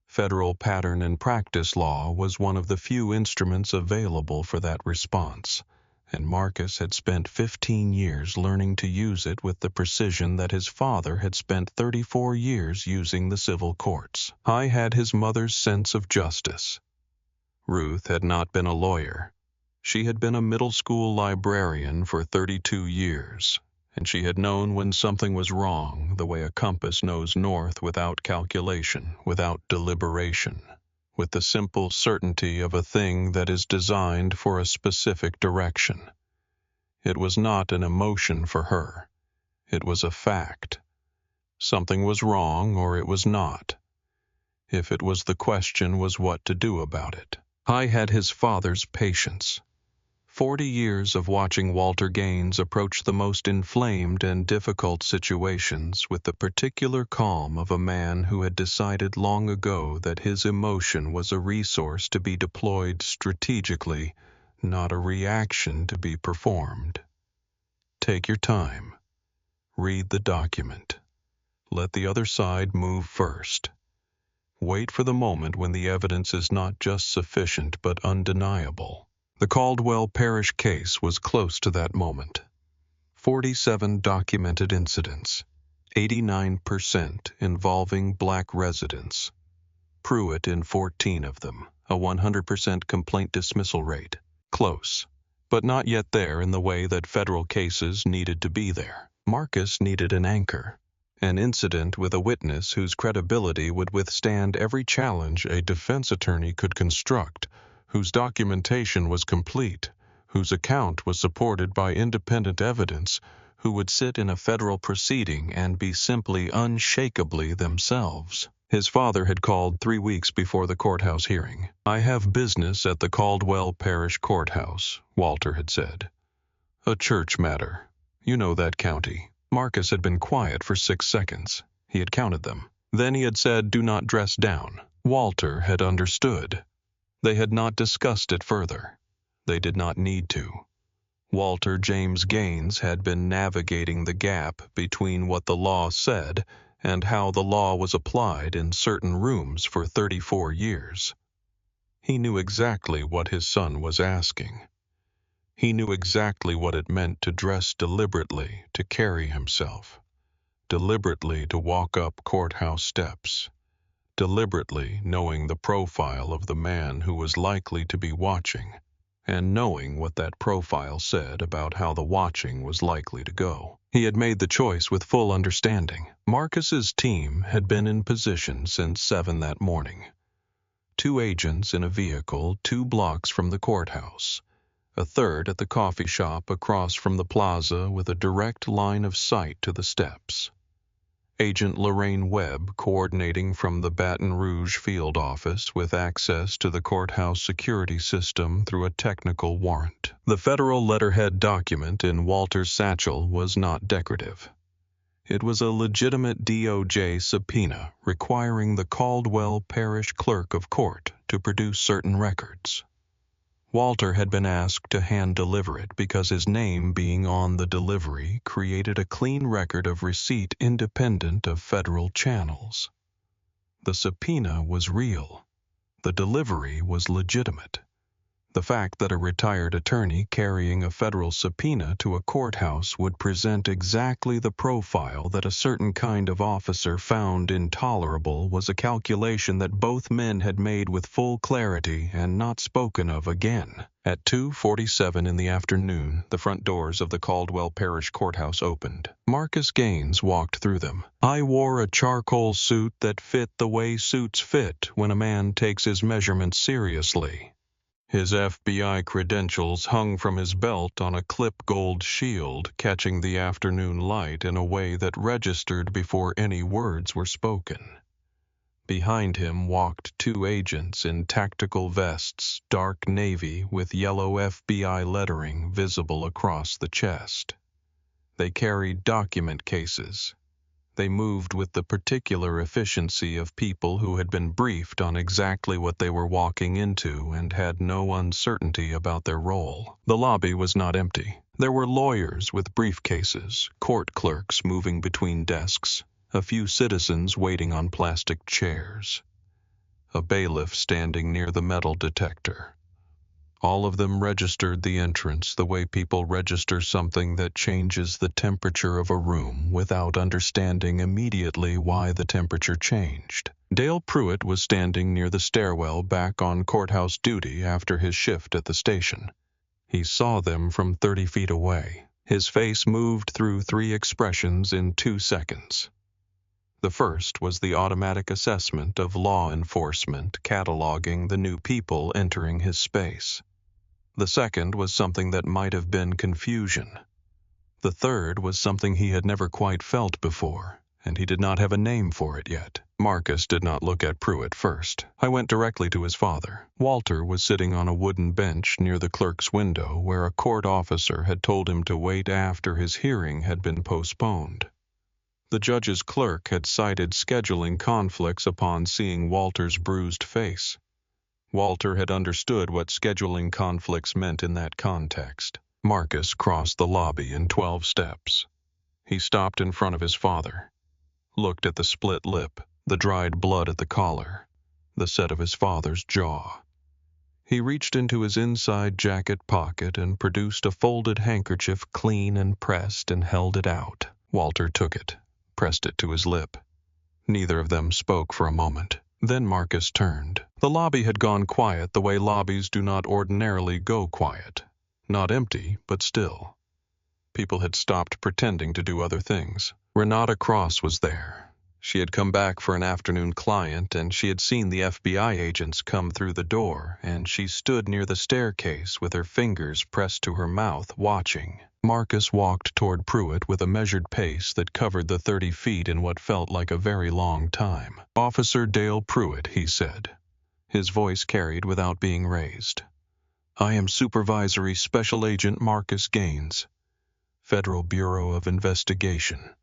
Federal pattern and practice law was one of the few instruments available for that response, and Marcus had spent 15 years learning to use it with the precision that his father had spent 34 years using the civil courts. I had his mother's sense of justice. Ruth had not been a lawyer. She had been a middle school librarian for 32 years, and she had known when something was wrong the way a compass knows north without calculation, without deliberation, with the simple certainty of a thing that is designed for a specific direction. It was not an emotion for her. It was a fact. Something was wrong or it was not. If it was, the question was what to do about it. I had his father's patience. 40 years of watching Walter Gaines approach the most inflamed and difficult situations with the particular calm of a man who had decided long ago that his emotion was a resource to be deployed strategically, not a reaction to be performed. Take your time. Read the document. Let the other side move first. Wait for the moment when the evidence is not just sufficient but undeniable. The Caldwell Parish case was close to that moment. 47 documented incidents, 89% involving black residents. Pruitt in 14 of them, a 100% complaint dismissal rate. Close, but not yet there in the way that federal cases needed to be there. Marcus needed an anchor. An incident with a witness whose credibility would withstand every challenge a defense attorney could construct, whose documentation was complete, whose account was supported by independent evidence, who would sit in a federal proceeding and be simply unshakably themselves. His father had called 3 weeks before the courthouse hearing. "I have business at the Caldwell Parish Courthouse," Walter had said. "A church matter. You know that county." Marcus had been quiet for 6 seconds. He had counted them. Then he had said, "Do not dress down." Walter had understood. They had not discussed it further. They did not need to. Walter James Gaines had been navigating the gap between what the law said and how the law was applied in certain rooms for 34 years. He knew exactly what his son was asking. He knew exactly what it meant to dress deliberately, to carry himself, deliberately to walk up courthouse steps, deliberately knowing the profile of the man who was likely to be watching, and knowing what that profile said about how the watching was likely to go. He had made the choice with full understanding. Marcus's team had been in position since 7 that morning. 2 agents in a vehicle 2 blocks from the courthouse. A third at the coffee shop across from the plaza with a direct line of sight to the steps. Agent Lorraine Webb coordinating from the Baton Rouge field office with access to the courthouse security system through a technical warrant. The federal letterhead document in Walter's satchel was not decorative. It was a legitimate DOJ subpoena requiring the Caldwell Parish Clerk of Court to produce certain records. Walter had been asked to hand-deliver it because his name being on the delivery created a clean record of receipt independent of federal channels. The subpoena was real. The delivery was legitimate. The fact that a retired attorney carrying a federal subpoena to a courthouse would present exactly the profile that a certain kind of officer found intolerable was a calculation that both men had made with full clarity and not spoken of again. At 2:47 in the afternoon, the front doors of the Caldwell Parish Courthouse opened. Marcus Gaines walked through them. "I wore a charcoal suit that fit the way suits fit when a man takes his measurements seriously." His FBI credentials hung from his belt on a clip gold shield, catching the afternoon light in a way that registered before any words were spoken. Behind him walked 2 agents in tactical vests, dark navy with yellow FBI lettering visible across the chest. They carried document cases. They moved with the particular efficiency of people who had been briefed on exactly what they were walking into and had no uncertainty about their role. The lobby was not empty. There were lawyers with briefcases, court clerks moving between desks, a few citizens waiting on plastic chairs, a bailiff standing near the metal detector. All of them registered the entrance the way people register something that changes the temperature of a room without understanding immediately why the temperature changed. Dale Pruitt was standing near the stairwell back on courthouse duty after his shift at the station. He saw them from 30 feet away. His face moved through 3 expressions in 2 seconds. The first was the automatic assessment of law enforcement cataloging the new people entering his space. The second was something that might have been confusion. The third was something he had never quite felt before, and he did not have a name for it yet. Marcus did not look at Pruitt first. I went directly to his father. Walter was sitting on a wooden bench near the clerk's window where a court officer had told him to wait after his hearing had been postponed. The judge's clerk had cited scheduling conflicts upon seeing Walter's bruised face. Walter had understood what scheduling conflicts meant in that context. Marcus crossed the lobby in 12 steps. He stopped in front of his father, looked at the split lip, the dried blood at the collar, the set of his father's jaw. He reached into his inside jacket pocket and produced a folded handkerchief, clean and pressed, and held it out. Walter took it, pressed it to his lip. Neither of them spoke for a moment. Then Marcus turned. The lobby had gone quiet the way lobbies do not ordinarily go quiet. Not empty, but still. People had stopped pretending to do other things. Renata Cross was there. She had come back for an afternoon client, and she had seen the FBI agents come through the door, and she stood near the staircase with her fingers pressed to her mouth, watching. Marcus walked toward Pruitt with a measured pace that covered the 30 feet in what felt like a very long time. "Officer Dale Pruitt," he said. His voice carried without being raised. "I am Supervisory Special Agent Marcus Gaines, Federal Bureau of Investigation.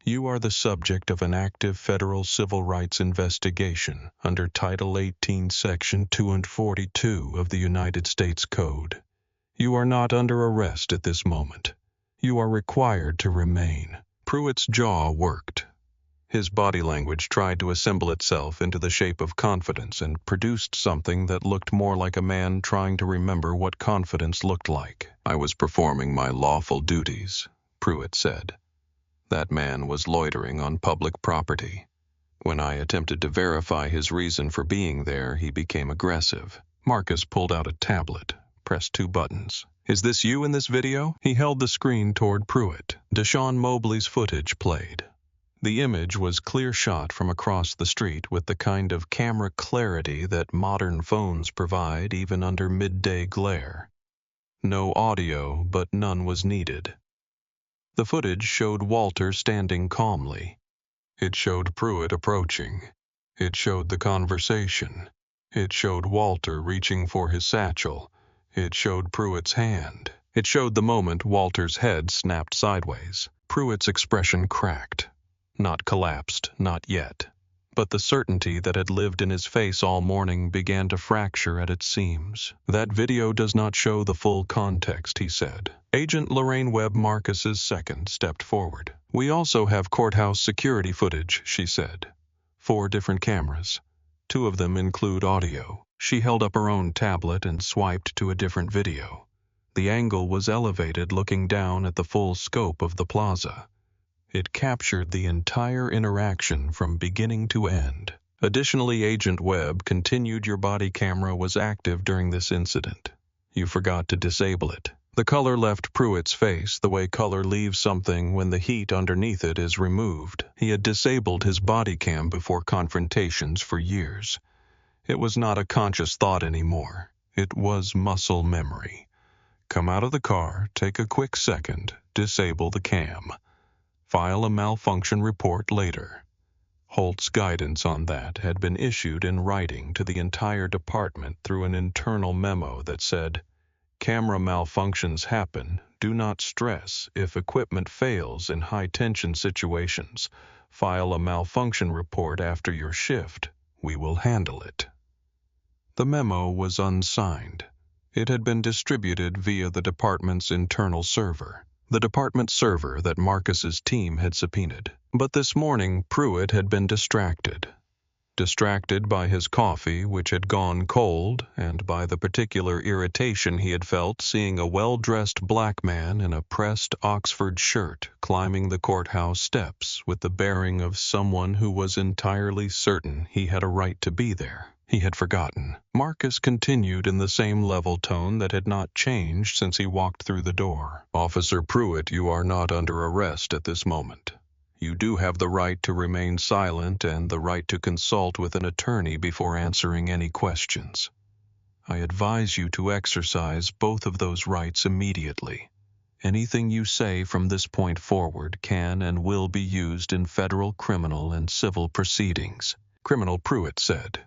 You are the subject of an active federal civil rights investigation under Title 18, Section 242 of the United States Code. You are not under arrest at this moment. You are required to remain." Pruitt's jaw worked. His body language tried to assemble itself into the shape of confidence and produced something that looked more like a man trying to remember what confidence looked like. "I was performing my lawful duties," Pruitt said. That man was loitering on public property. When I attempted to verify his reason for being there, he became aggressive. Marcus pulled out a tablet, pressed 2 buttons. "Is this you in this video?" He held the screen toward Pruitt. Deshaun Mobley's footage played. The image was clear shot from across the street with the kind of camera clarity that modern phones provide even under midday glare. No audio, but none was needed. The footage showed Walter standing calmly. It showed Pruitt approaching. It showed the conversation. It showed Walter reaching for his satchel. It showed Pruitt's hand. It showed the moment Walter's head snapped sideways. Pruitt's expression cracked. Not collapsed, not yet. But the certainty that had lived in his face all morning began to fracture at its seams. "That video does not show the full context," he said. Agent Lorraine Webb, Marcus's second, stepped forward. "We also have courthouse security footage," she said. 4 different cameras. 2 of them include audio. She held up her own tablet and swiped to a different video. The angle was elevated, looking down at the full scope of the plaza. It captured the entire interaction from beginning to end. Additionally, Agent Webb continued, "Your body camera was active during this incident. You forgot to disable it." The color left Pruitt's face the way color leaves something when the heat underneath it is removed. He had disabled his body cam before confrontations for years. It was not a conscious thought anymore. It was muscle memory. Come out of the car, take a quick second, disable the cam. File a malfunction report later. Holt's guidance on that had been issued in writing to the entire department through an internal memo that said, "Camera malfunctions happen. Do not stress. If equipment fails in high-tension situations, file a malfunction report after your shift. We will handle it." The memo was unsigned. It had been distributed via the department's internal server. The department server that Marcus's team had subpoenaed. But this morning, Pruitt had been distracted. Distracted by his coffee, which had gone cold, and by the particular irritation he had felt seeing a well-dressed black man in a pressed Oxford shirt climbing the courthouse steps with the bearing of someone who was entirely certain he had a right to be there, he had forgotten. Marcus continued in the same level tone that had not changed since he walked through the door. "Officer Pruitt, you are not under arrest at this moment. You do have the right to remain silent and the right to consult with an attorney before answering any questions. I advise you to exercise both of those rights immediately. Anything you say from this point forward can and will be used in federal criminal and civil proceedings." "Criminal," Pruitt said.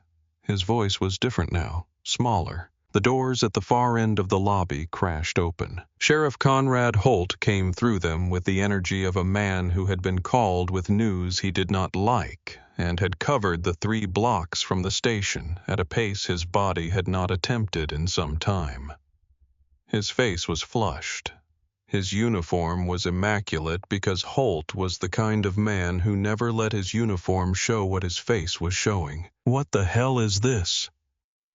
His voice was different now, smaller. The doors at the far end of the lobby crashed open. Sheriff Conrad Holt came through them with the energy of a man who had been called with news he did not like and had covered the 3 blocks from the station at a pace his body had not attempted in some time. His face was flushed. His uniform was immaculate because Holt was the kind of man who never let his uniform show what his face was showing. "What the hell is this?"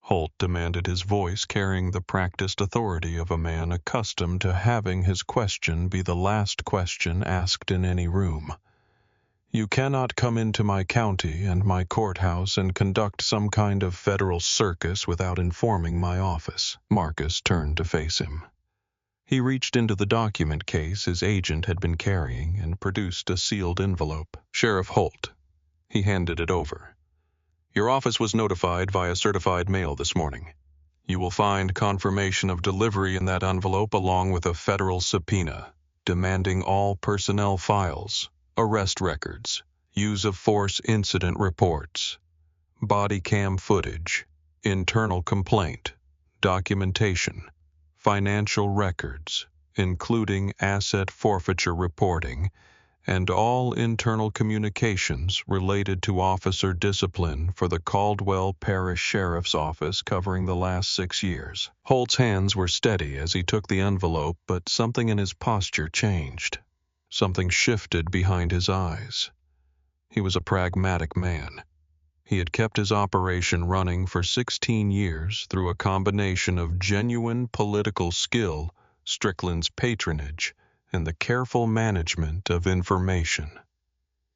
Holt demanded, his voice carrying the practiced authority of a man accustomed to having his question be the last question asked in any room. "You cannot come into my county and my courthouse and conduct some kind of federal circus without informing my office." Marcus turned to face him. He reached into the document case his agent had been carrying and produced a sealed envelope. "Sheriff Holt." He handed it over. "Your office was notified via certified mail this morning. You will find confirmation of delivery in that envelope along with a federal subpoena, demanding all personnel files, arrest records, use of force incident reports, body cam footage, internal complaint, documentation, financial records, including asset forfeiture reporting, and all internal communications related to officer discipline for the Caldwell Parish Sheriff's Office covering the last 6 years. Holt's hands were steady as he took the envelope, but something in his posture changed. Something shifted behind his eyes. He was a pragmatic man. He had kept his operation running for 16 years through a combination of genuine political skill, Strickland's patronage, and the careful management of information.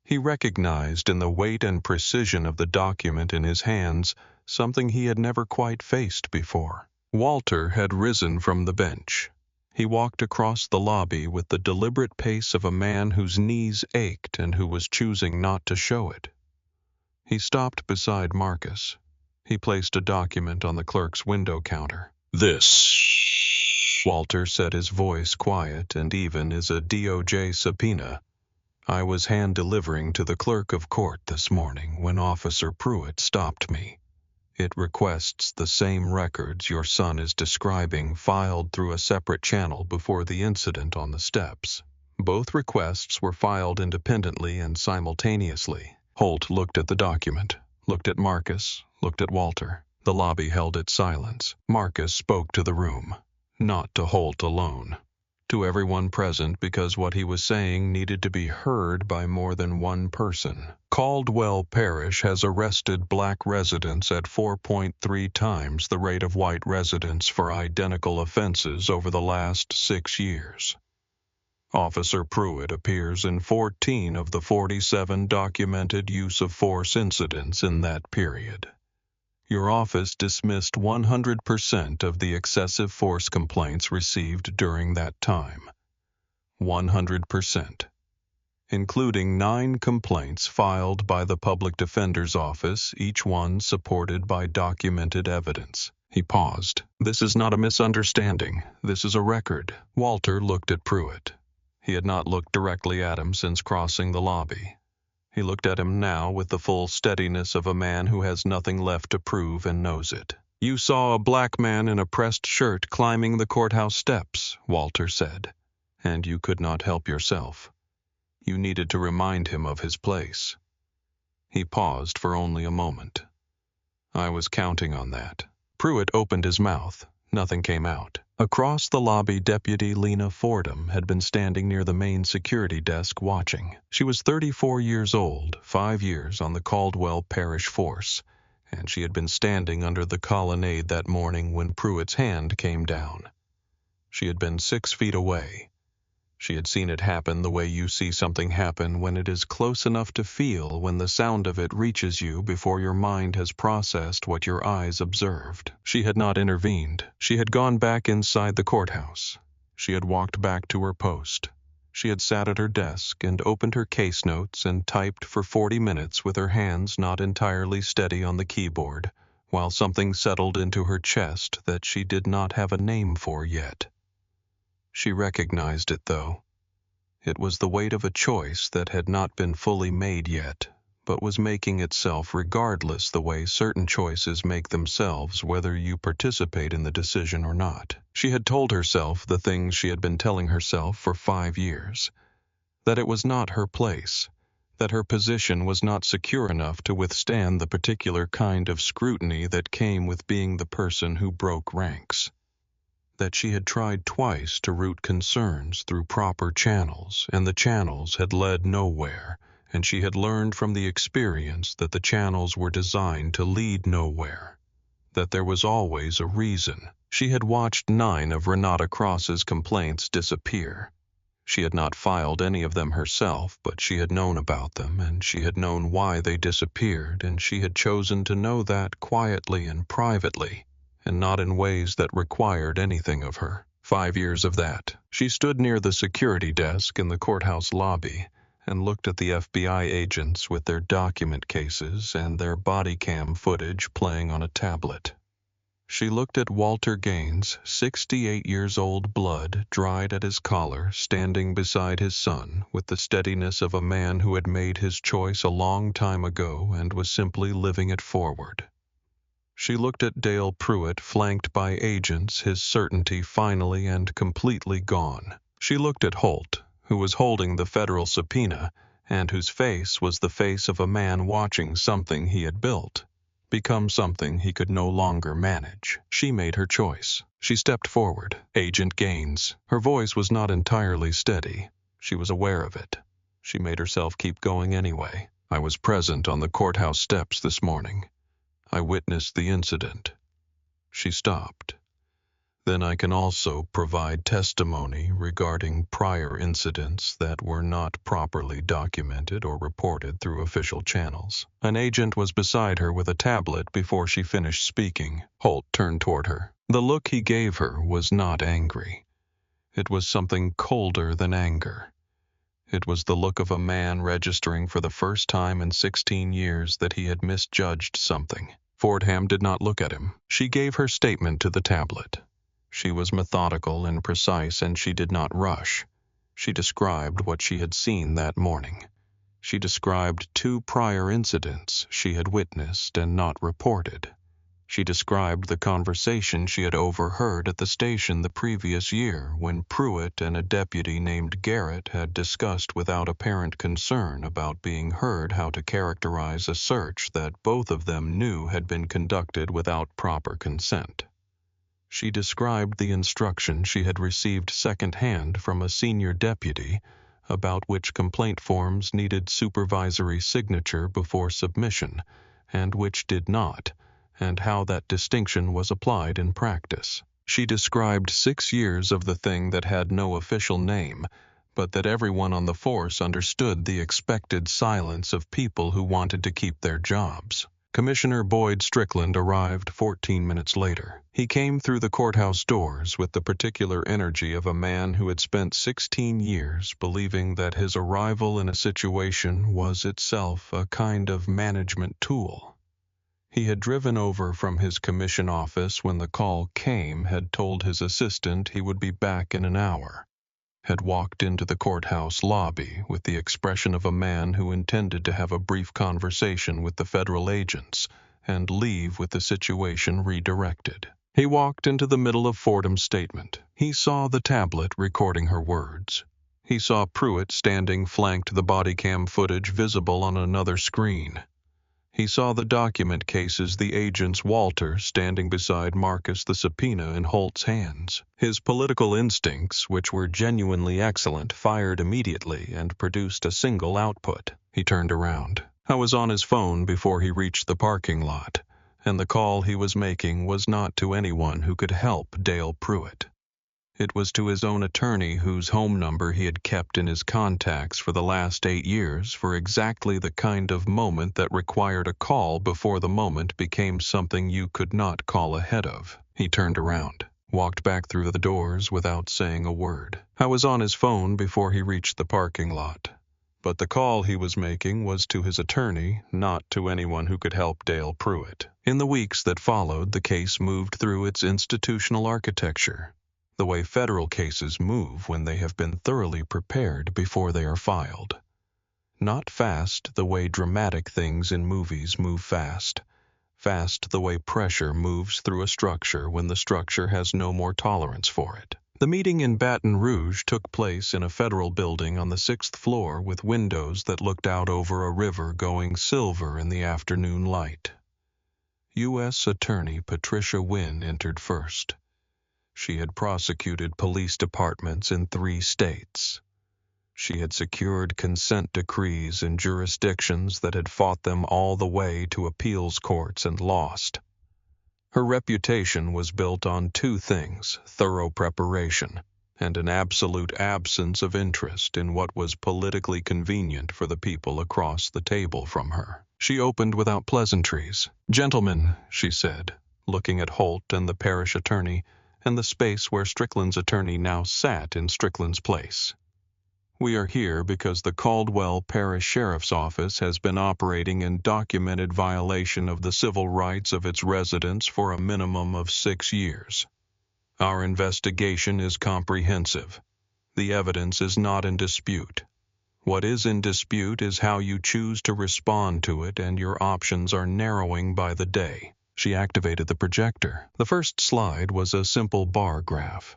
He recognized in the weight and precision of the document in his hands something he had never quite faced before. Walter had risen from the bench. He walked across the lobby with the deliberate pace of a man whose knees ached and who was choosing not to show it. He stopped beside Marcus. He placed a document on the clerk's window counter. "This," Walter said, his voice quiet and even as a DOJ subpoena. "I was hand-delivering to the clerk of court this morning when Officer Pruitt stopped me. It requests the same records your son is describing filed through a separate channel before the incident on the steps." Both requests were filed independently and simultaneously. Holt looked at the document, looked at Marcus, looked at Walter. The lobby held its silence. Marcus spoke to the room, not to Holt alone, to everyone present, because what he was saying needed to be heard by more than one person. "Caldwell Parish has arrested black residents at 4.3 times the rate of white residents for identical offenses over the last 6 years. Officer Pruitt appears in 14 of the 47 documented use of force incidents in that period. Your office dismissed 100% of the excessive force complaints received during that time. 100%. Including 9 complaints filed by the Public Defender's Office, each one supported by documented evidence." He paused. "This is not a misunderstanding. This is a record." Walter looked at Pruitt. He had not looked directly at him since crossing the lobby. He looked at him now with the full steadiness of a man who has nothing left to prove and knows it. "You saw a black man in a pressed shirt climbing the courthouse steps," Walter said, "and you could not help yourself. You needed to remind him of his place." He paused for only a moment. "I was counting on that." Pruitt opened his mouth, Nothing came out. Across the lobby, Deputy Lena Fordham had been standing near the main security desk watching. She was 34 years old, 5 years on the Caldwell Parish Force, and she had been standing under the colonnade that morning when Pruitt's hand came down. She had been 6 feet away. She had seen it happen the way you see something happen when it is close enough to feel when the sound of it reaches you before your mind has processed what your eyes observed. She had not intervened. She had gone back inside the courthouse. She had walked back to her post. She had sat at her desk and opened her case notes and typed for 40 minutes with her hands not entirely steady on the keyboard, while something settled into her chest that she did not have a name for yet. She recognized it, though. It was the weight of a choice that had not been fully made yet, but was making itself regardless the way certain choices make themselves whether you participate in the decision or not. She had told herself the things she had been telling herself for 5 years. That it was not her place. That her position was not secure enough to withstand the particular kind of scrutiny that came with being the person who broke ranks. That she had tried twice to route concerns through proper channels, and the channels had led nowhere, and she had learned from the experience that the channels were designed to lead nowhere. That there was always a reason. She had watched 9 of Renata Cross's complaints disappear. She had not filed any of them herself, but she had known about them, and she had known why they disappeared, and she had chosen to know that quietly and privately, and not in ways that required anything of her. 5 years of that. She stood near the security desk in the courthouse lobby and looked at the FBI agents with their document cases and their body cam footage playing on a tablet. She looked at Walter Gaines, 68 years old, blood dried at his collar, standing beside his son with the steadiness of a man who had made his choice a long time ago and was simply living it forward. She looked at Dale Pruitt, flanked by agents, his certainty finally and completely gone. She looked at Holt, who was holding the federal subpoena, and whose face was the face of a man watching something he had built become something he could no longer manage. She made her choice. She stepped forward. Agent Gaines. Her voice was not entirely steady. She was aware of it. She made herself keep going anyway. I was present on the courthouse steps this morning. I witnessed the incident. She stopped. Then I can also provide testimony regarding prior incidents that were not properly documented or reported through official channels. An agent was beside her with a tablet before she finished speaking. Holt turned toward her. The look he gave her was not angry. It was something colder than anger. It was the look of a man registering for the first time in 16 years that he had misjudged something. Fordham did not look at him. She gave her statement to the tablet. She was methodical and precise, and she did not rush. She described what she had seen that morning. She described 2 prior incidents she had witnessed and not reported. She described the conversation she had overheard at the station the previous year when Pruitt and a deputy named Garrett had discussed without apparent concern about being heard how to characterize a search that both of them knew had been conducted without proper consent. She described the instruction she had received secondhand from a senior deputy about which complaint forms needed supervisory signature before submission and which did not, and how that distinction was applied in practice. She described 6 years of the thing that had no official name, but that everyone on the force understood the expected silence of people who wanted to keep their jobs. Commissioner Boyd Strickland arrived 14 minutes later. He came through the courthouse doors with the particular energy of a man who had spent 16 years believing that his arrival in a situation was itself a kind of management tool. He had driven over from his commission office when the call came, had told his assistant he would be back in an hour, had walked into the courthouse lobby with the expression of a man who intended to have a brief conversation with the federal agents and leave with the situation redirected. He walked into the middle of Fordham's statement. He saw the tablet recording her words. He saw Pruitt standing flanked the body cam footage visible on another screen. He saw the document cases the agent's Walter standing beside Marcus the subpoena in Holt's hands. His political instincts, which were genuinely excellent, fired immediately and produced a single output. He turned around. I was on his phone before he reached the parking lot, and the call he was making was not to anyone who could help Dale Pruitt. It was to his own attorney, whose home number he had kept in his contacts for the last 8 years for exactly the kind of moment that required a call before the moment became something you could not call ahead of. He turned around, walked back through the doors without saying a word. I was on his phone before he reached the parking lot, but the call he was making was to his attorney, not to anyone who could help Dale Pruitt. In the weeks that followed, the case moved through its institutional architecture, the way federal cases move when they have been thoroughly prepared before they are filed. Not fast the way dramatic things in movies move fast. Fast the way pressure moves through a structure when the structure has no more tolerance for it. The meeting in Baton Rouge took place in a federal building on the 6th floor with windows that looked out over a river going silver in the afternoon light. U.S. Attorney Patricia Wynn entered first. She had prosecuted police departments in 3 states. She had secured consent decrees in jurisdictions that had fought them all the way to appeals courts and lost. Her reputation was built on 2 things: thorough preparation and an absolute absence of interest in what was politically convenient for the people across the table from her. She opened without pleasantries. "Gentlemen," she said, looking at Holt and the parish attorney, and the space where Strickland's attorney now sat in Strickland's place. "We are here because the Caldwell Parish Sheriff's Office has been operating in documented violation of the civil rights of its residents for a minimum of 6 years. Our investigation is comprehensive. The evidence is not in dispute. What is in dispute is how you choose to respond to it, and your options are narrowing by the day." She activated the projector. The first slide was a simple bar graph.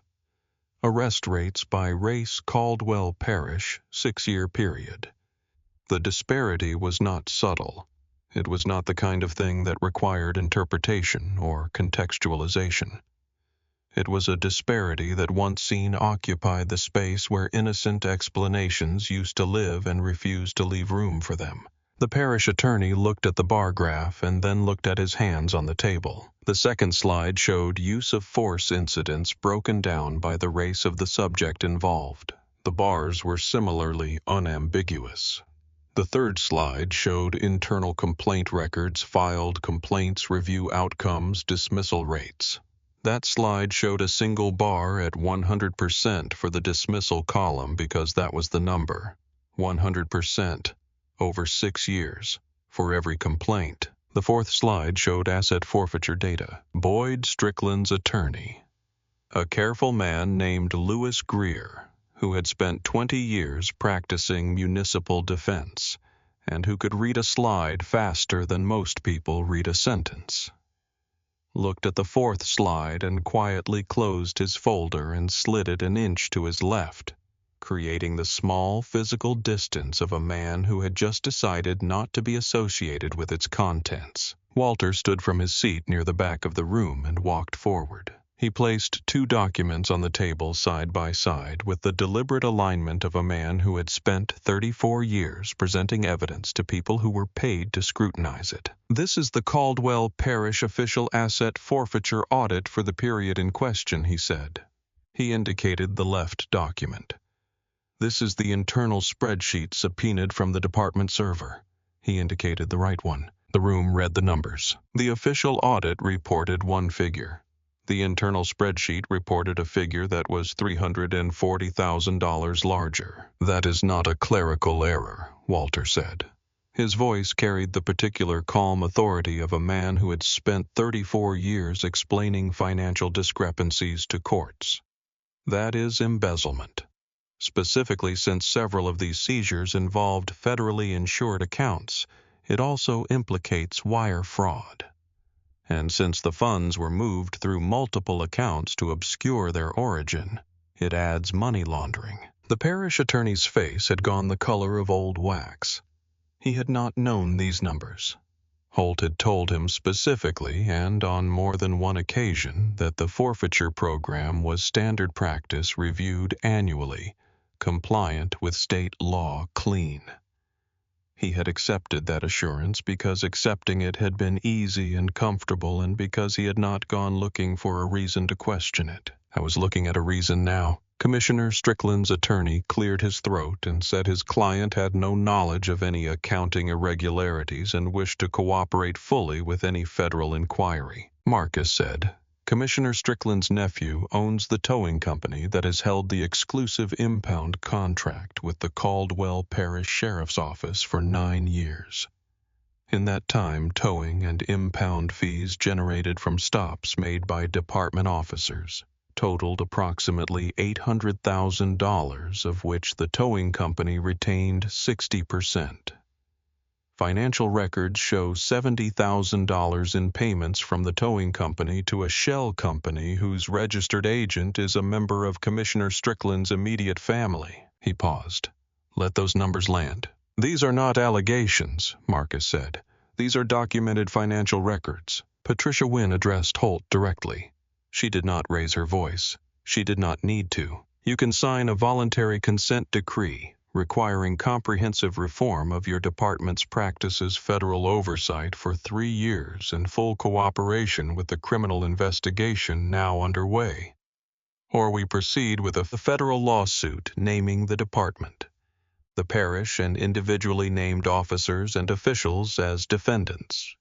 Arrest rates by race, Caldwell Parish, 6-year period. The disparity was not subtle. It was not the kind of thing that required interpretation or contextualization. It was a disparity that once seen occupied the space where innocent explanations used to live and refused to leave room for them. The parish attorney looked at the bar graph and then looked at his hands on the table. The second slide showed use of force incidents broken down by the race of the subject involved. The bars were similarly unambiguous. The third slide showed internal complaint records, filed complaints, review outcomes, dismissal rates. That slide showed a single bar at 100% for the dismissal column because that was the number. 100%. Over 6 years, for every complaint. The fourth slide showed asset forfeiture data. Boyd Strickland's attorney, a careful man named Lewis Greer, who had spent 20 years practicing municipal defense, and who could read a slide faster than most people read a sentence, looked at the fourth slide and quietly closed his folder and slid it an inch to his left, creating the small physical distance of a man who had just decided not to be associated with its contents. Walter stood from his seat near the back of the room and walked forward. He placed 2 documents on the table side by side with the deliberate alignment of a man who had spent 34 years presenting evidence to people who were paid to scrutinize it. "This is the Caldwell Parish Official Asset Forfeiture Audit for the period in question," he said. He indicated the left document. "This is the internal spreadsheet subpoenaed from the department server." He indicated the right one. The room read the numbers. The official audit reported one figure. The internal spreadsheet reported a figure that was $340,000 larger. "That is not a clerical error," Walter said. His voice carried the particular calm authority of a man who had spent 34 years explaining financial discrepancies to courts. "That is embezzlement. Specifically, since several of these seizures involved federally insured accounts, it also implicates wire fraud. And since the funds were moved through multiple accounts to obscure their origin, it adds money laundering." The parish attorney's face had gone the color of old wax. He had not known these numbers. Holt had told him specifically and on more than one occasion that the forfeiture program was standard practice reviewed annually, compliant with state law, clean. He had accepted that assurance because accepting it had been easy and comfortable and because he had not gone looking for a reason to question it. I was looking at a reason now. Commissioner Strickland's attorney cleared his throat and said his client had no knowledge of any accounting irregularities and wished to cooperate fully with any federal inquiry. Marcus said, Commissioner Strickland's nephew owns the towing company that has held the exclusive impound contract with the Caldwell Parish Sheriff's Office for 9 years. In that time, towing and impound fees generated from stops made by department officers totaled approximately $800,000, of which the towing company retained 60%. Financial records show $70,000 in payments from the towing company to a shell company whose registered agent is a member of Commissioner Strickland's immediate family. He paused. Let those numbers land. These are not allegations, Marcus said. These are documented financial records. Patricia Wynne addressed Holt directly. She did not raise her voice. She did not need to. You can sign a voluntary consent decree requiring comprehensive reform of your department's practices, federal oversight for 3 years, and full cooperation with the criminal investigation now underway. Or we proceed with a federal lawsuit naming the department, the parish, and individually named officers and officials as defendants,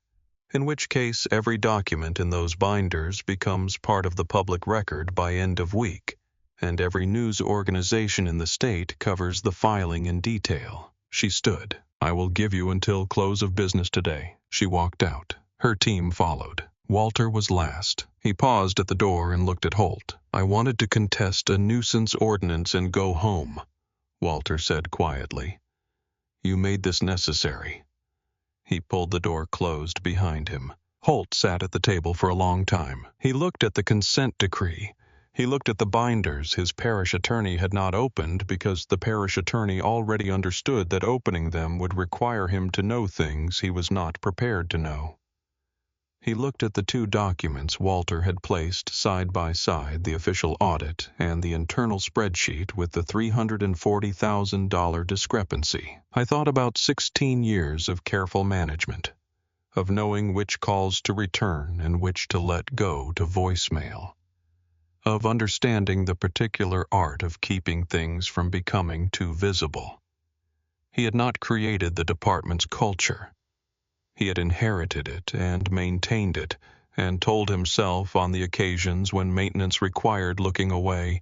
in which case every document in those binders becomes part of the public record by end of week, and every news organization in the state covers the filing in detail. She stood. I will give you until close of business today. She walked out. Her team followed. Walter was last. He paused at the door and looked at Holt. I wanted to contest a nuisance ordinance and go home, Walter said quietly. You made this necessary. He pulled the door closed behind him. Holt sat at the table for a long time. He looked at the consent decree. He looked at the binders his parish attorney had not opened because the parish attorney already understood that opening them would require him to know things he was not prepared to know. He looked at the 2 documents Walter had placed side by side, the official audit and the internal spreadsheet with the $340,000 discrepancy. I thought about 16 years of careful management, of knowing which calls to return and which to let go to voicemail, of understanding the particular art of keeping things from becoming too visible. He had not created the department's culture. He had inherited it and maintained it, and told himself on the occasions when maintenance required looking away,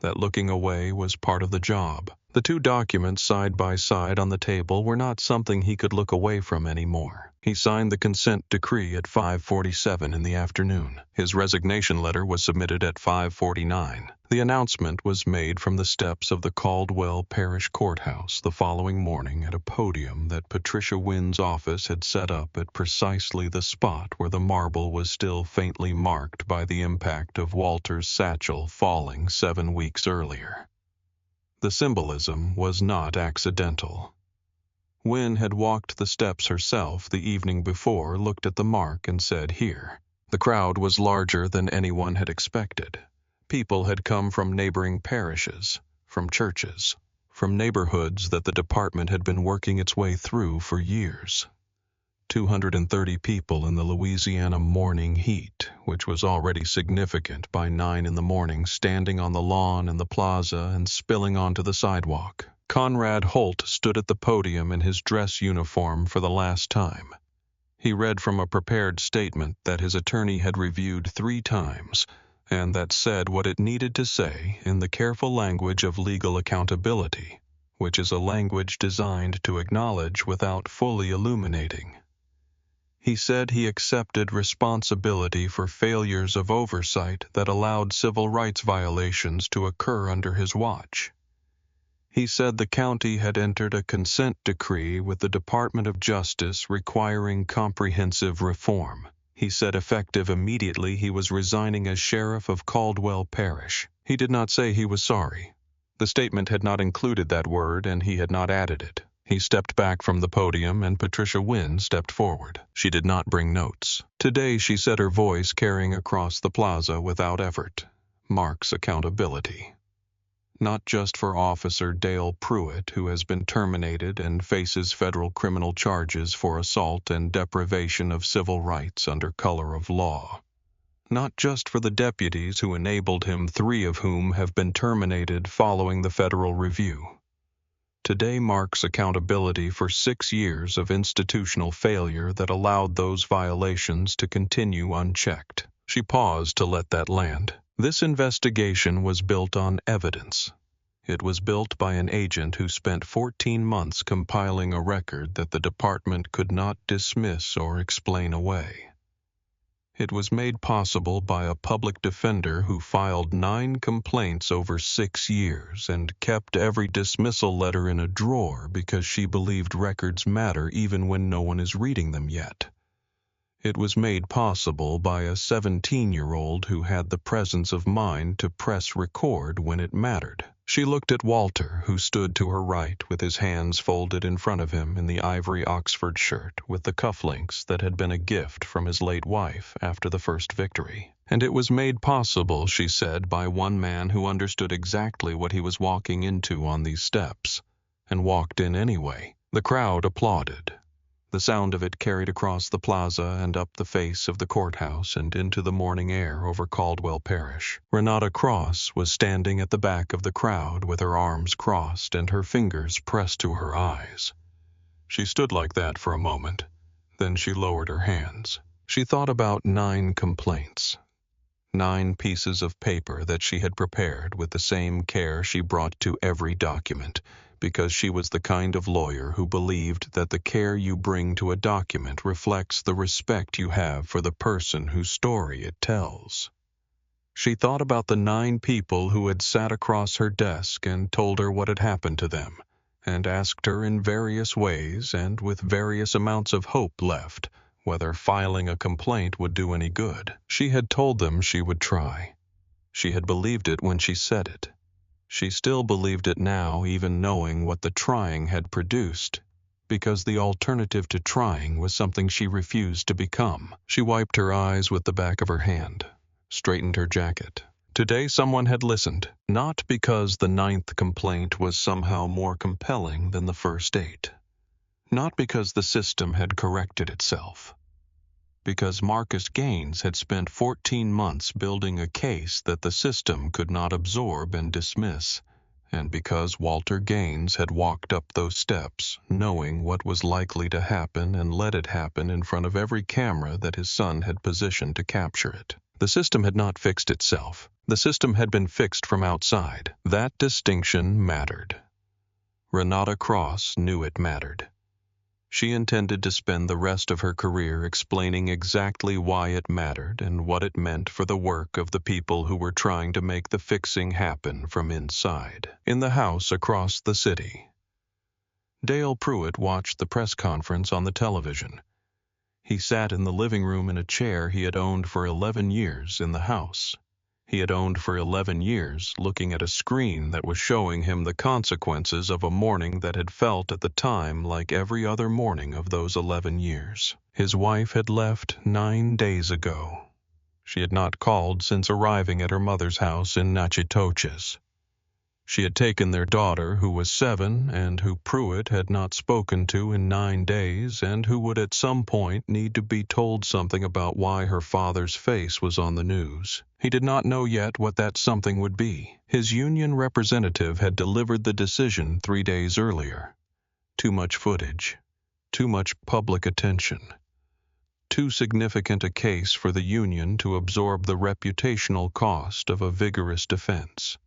that looking away was part of the job. The 2 documents side by side on the table were not something he could look away from anymore. He signed the consent decree at 5:47 in the afternoon. His resignation letter was submitted at 5:49. The announcement was made from the steps of the Caldwell Parish Courthouse the following morning at a podium that Patricia Wynne's office had set up at precisely the spot where the marble was still faintly marked by the impact of Walter's satchel falling 7 weeks earlier. The symbolism was not accidental. Wynne had walked the steps herself the evening before, looked at the mark, and said, "Here." The crowd was larger than anyone had expected. People had come from neighboring parishes, from churches, from neighborhoods that the department had been working its way through for years. 230 people in the Louisiana morning heat, which was already significant by 9 in the morning, standing on the lawn and the plaza and spilling onto the sidewalk. Conrad Holt stood at the podium in his dress uniform for the last time. He read from a prepared statement that his attorney had reviewed 3 times, and that said what it needed to say in the careful language of legal accountability, which is a language designed to acknowledge without fully illuminating. He said he accepted responsibility for failures of oversight that allowed civil rights violations to occur under his watch. He said the county had entered a consent decree with the Department of Justice requiring comprehensive reform. He said effective immediately he was resigning as sheriff of Caldwell Parish. He did not say he was sorry. The statement had not included that word and he had not added it. He stepped back from the podium and Patricia Wynne stepped forward. She did not bring notes. Today she said, her voice carrying across the plaza without effort, "Mark's accountability. Not just for Officer Dale Pruitt, who has been terminated and faces federal criminal charges for assault and deprivation of civil rights under color of law. Not just for the deputies who enabled him, 3 of whom have been terminated following the federal review. Today marks accountability for 6 years of institutional failure that allowed those violations to continue unchecked." She paused to let that land. This investigation was built on evidence. It was built by an agent who spent 14 months compiling a record that the department could not dismiss or explain away. It was made possible by a public defender who filed 9 complaints over 6 years and kept every dismissal letter in a drawer because she believed records matter even when no one is reading them yet. It was made possible by a 17-year-old who had the presence of mind to press record when it mattered. She looked at Walter, who stood to her right with his hands folded in front of him in the ivory Oxford shirt with the cufflinks that had been a gift from his late wife after the first victory. And it was made possible, she said, by one man who understood exactly what he was walking into on these steps, and walked in anyway. The crowd applauded. The sound of it carried across the plaza and up the face of the courthouse and into the morning air over Caldwell Parish. Renata Cross was standing at the back of the crowd with her arms crossed and her fingers pressed to her eyes. She stood like that for a moment. Then she lowered her hands. She thought about 9 complaints. 9 pieces of paper that she had prepared with the same care she brought to every document, because she was the kind of lawyer who believed that the care you bring to a document reflects the respect you have for the person whose story it tells. She thought about the 9 people who had sat across her desk and told her what had happened to them, and asked her in various ways and with various amounts of hope left whether filing a complaint would do any good. She had told them she would try. She had believed it when she said it. She still believed it now, even knowing what the trying had produced, because the alternative to trying was something she refused to become. She wiped her eyes with the back of her hand, straightened her jacket. Today someone had listened, not because the 9th complaint was somehow more compelling than the first 8. Not because the system had corrected itself. Because Marcus Gaines had spent 14 months building a case that the system could not absorb and dismiss, and because Walter Gaines had walked up those steps, knowing what was likely to happen and let it happen in front of every camera that his son had positioned to capture it. The system had not fixed itself. The system had been fixed from outside. That distinction mattered. Renata Cross knew it mattered. She intended to spend the rest of her career explaining exactly why it mattered and what it meant for the work of the people who were trying to make the fixing happen from inside. In the house across the city, Dale Pruitt watched the press conference on the television. He sat in the living room in a chair he had owned for 11 years in the house. He had owned for 11 years, looking at a screen that was showing him the consequences of a morning that had felt at the time like every other morning of those 11 years. His wife had left 9 days ago. She had not called since arriving at her mother's house in Natchitoches. She had taken their daughter, who was 7 and who Pruitt had not spoken to in 9 days and who would at some point need to be told something about why her father's face was on the news. He did not know yet what that something would be. His union representative had delivered the decision 3 days earlier. Too much footage. Too much public attention. Too significant a case for the union to absorb the reputational cost of a vigorous defense.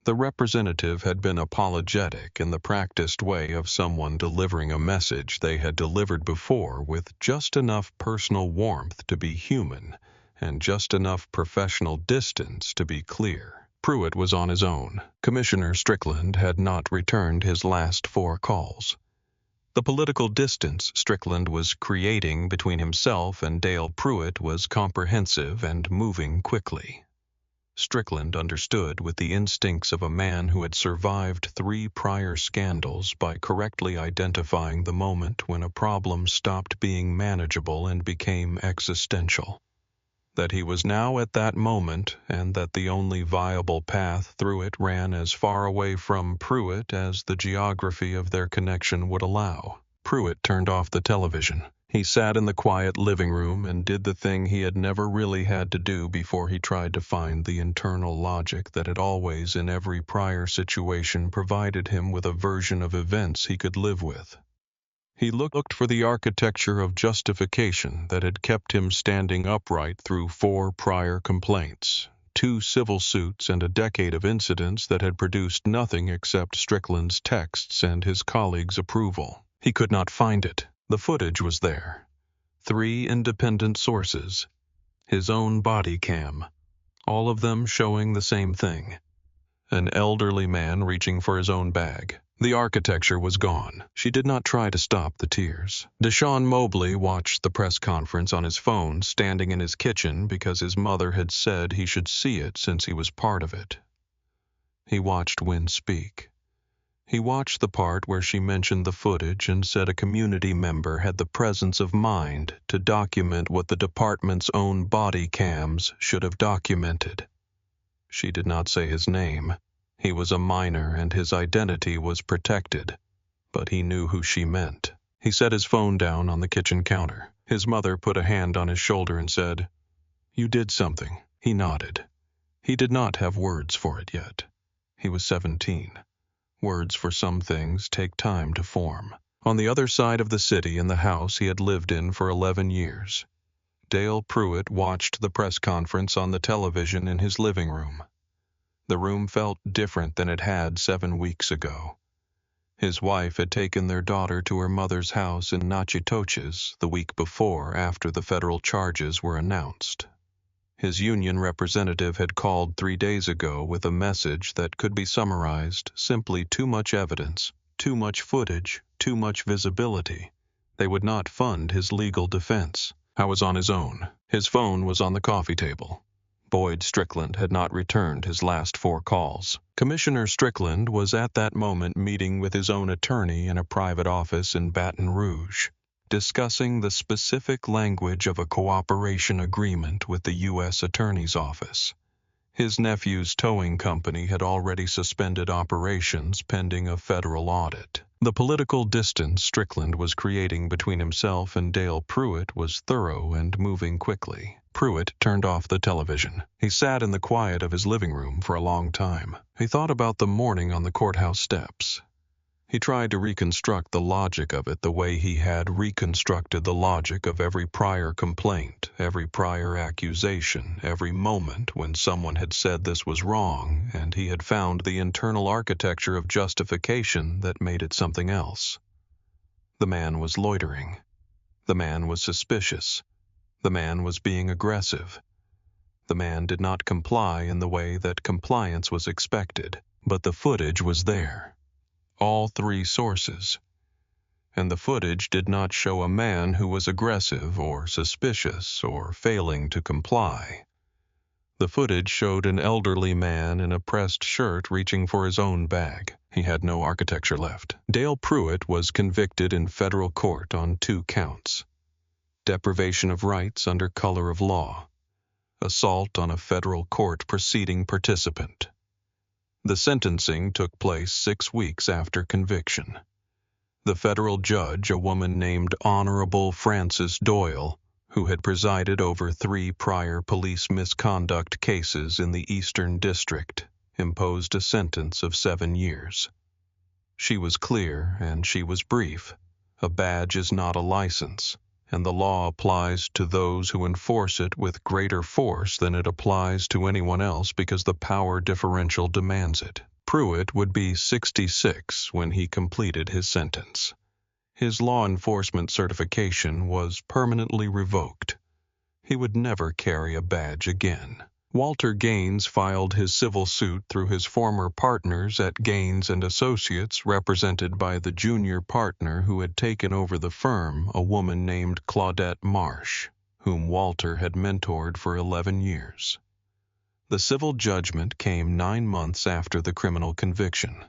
The representative had been apologetic in the practiced way of someone delivering a message they had delivered before with just enough personal warmth to be human and just enough professional distance to be clear. Pruitt was on his own. Commissioner Strickland had not returned his last 4 calls. The political distance Strickland was creating between himself and Dale Pruitt was comprehensive and moving quickly. Strickland understood with the instincts of a man who had survived 3 prior scandals by correctly identifying the moment when a problem stopped being manageable and became existential. That he was now at that moment, and that the only viable path through it ran as far away from Pruitt as the geography of their connection would allow. Pruitt turned off the television. He sat in the quiet living room and did the thing he had never really had to do before he tried to find the internal logic that had always, in every prior situation, provided him with a version of events he could live with. He looked for the architecture of justification that had kept him standing upright through 4 prior complaints, 2 civil suits, and a decade of incidents that had produced nothing except Strickland's texts and his colleagues' approval. He could not find it. The footage was there. 3 independent sources. His own body cam. All of them showing the same thing. An elderly man reaching for his own bag. The architecture was gone. She did not try to stop the tears. Deshaun Mobley watched the press conference on his phone, standing in his kitchen because his mother had said he should see it since he was part of it. He watched Wynn speak. He watched the part where she mentioned the footage and said a community member had the presence of mind to document what the department's own body cams should have documented. She did not say his name. He was a minor and his identity was protected, but he knew who she meant. He set his phone down on the kitchen counter. His mother put a hand on his shoulder and said, "You did something." He nodded. He did not have words for it yet. He was 17. Words for some things take time to form. On the other side of the city, in the house he had lived in for 11 years, Dale Pruitt watched the press conference on the television in his living room. The room felt different than it had 7 weeks ago. His wife had taken their daughter to her mother's house in Natchitoches the week before, after the federal charges were announced. His union representative had called 3 days ago with a message that could be summarized: simply too much evidence, too much footage, too much visibility. They would not fund his legal defense. I was on his own. His phone was on the coffee table. Boyd Strickland had not returned his last 4 calls. Commissioner Strickland was at that moment meeting with his own attorney in a private office in Baton Rouge, discussing the specific language of a cooperation agreement with the U.S. Attorney's Office. His nephew's towing company had already suspended operations pending a federal audit. The political distance Strickland was creating between himself and Dale Pruitt was thorough and moving quickly. Pruitt turned off the television. He sat in the quiet of his living room for a long time. He thought about the morning on the courthouse steps. He tried to reconstruct the logic of it the way he had reconstructed the logic of every prior complaint, every prior accusation, every moment when someone had said this was wrong, and he had found the internal architecture of justification that made it something else. The man was loitering. The man was suspicious. The man was being aggressive. The man did not comply in the way that compliance was expected, but the footage was there. All 3 sources. And the footage did not show a man who was aggressive or suspicious or failing to comply. The footage showed an elderly man in a pressed shirt reaching for his own bag. He had no architecture left. Dale Pruitt was convicted in federal court on 2 counts. Deprivation of rights under color of law. Assault on a federal court proceeding participant. The sentencing took place 6 weeks after conviction. The federal judge, a woman named Honorable Frances Doyle, who had presided over 3 prior police misconduct cases in the Eastern District, imposed a sentence of 7 years. She was clear and she was brief. A badge is not a license, and the law applies to those who enforce it with greater force than it applies to anyone else because the power differential demands it. Pruitt would be 66 when he completed his sentence. His law enforcement certification was permanently revoked. He would never carry a badge again. Walter Gaines filed his civil suit through his former partners at Gaines and Associates, represented by the junior partner who had taken over the firm, a woman named Claudette Marsh, whom Walter had mentored for 11 years. The civil judgment came 9 months after the criminal conviction.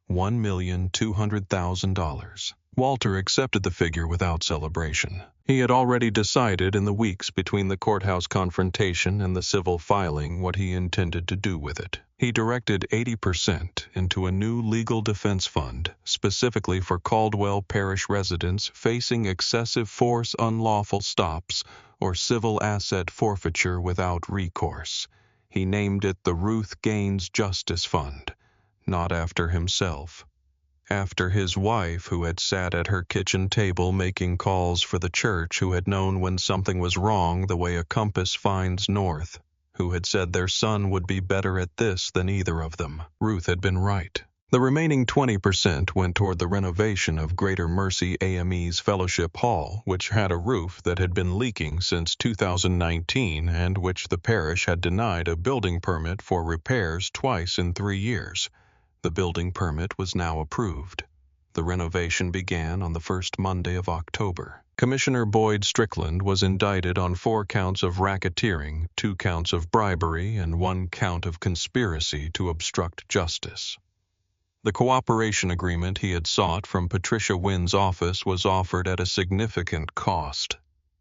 $1,200,000. Walter accepted the figure without celebration. He had already decided in the weeks between the courthouse confrontation and the civil filing what he intended to do with it. He directed 80% into a new legal defense fund, specifically for Caldwell Parish residents facing excessive force unlawful stops or civil asset forfeiture without recourse. He named it the Ruth Gaines Justice Fund, not after himself. After his wife, who had sat at her kitchen table making calls for the church, who had known when something was wrong the way a compass finds north, who had said their son would be better at this than either of them. Ruth had been right. The remaining 20% went toward the renovation of Greater Mercy AME's Fellowship Hall, which had a roof that had been leaking since 2019 and which the parish had denied a building permit for repairs twice in 3 years. The building permit was now approved. The renovation began on the first Monday of October. Commissioner Boyd Strickland was indicted on 4 counts of racketeering, 2 counts of bribery, and 1 count of conspiracy to obstruct justice. The cooperation agreement he had sought from Patricia Wynn's office was offered at a significant cost.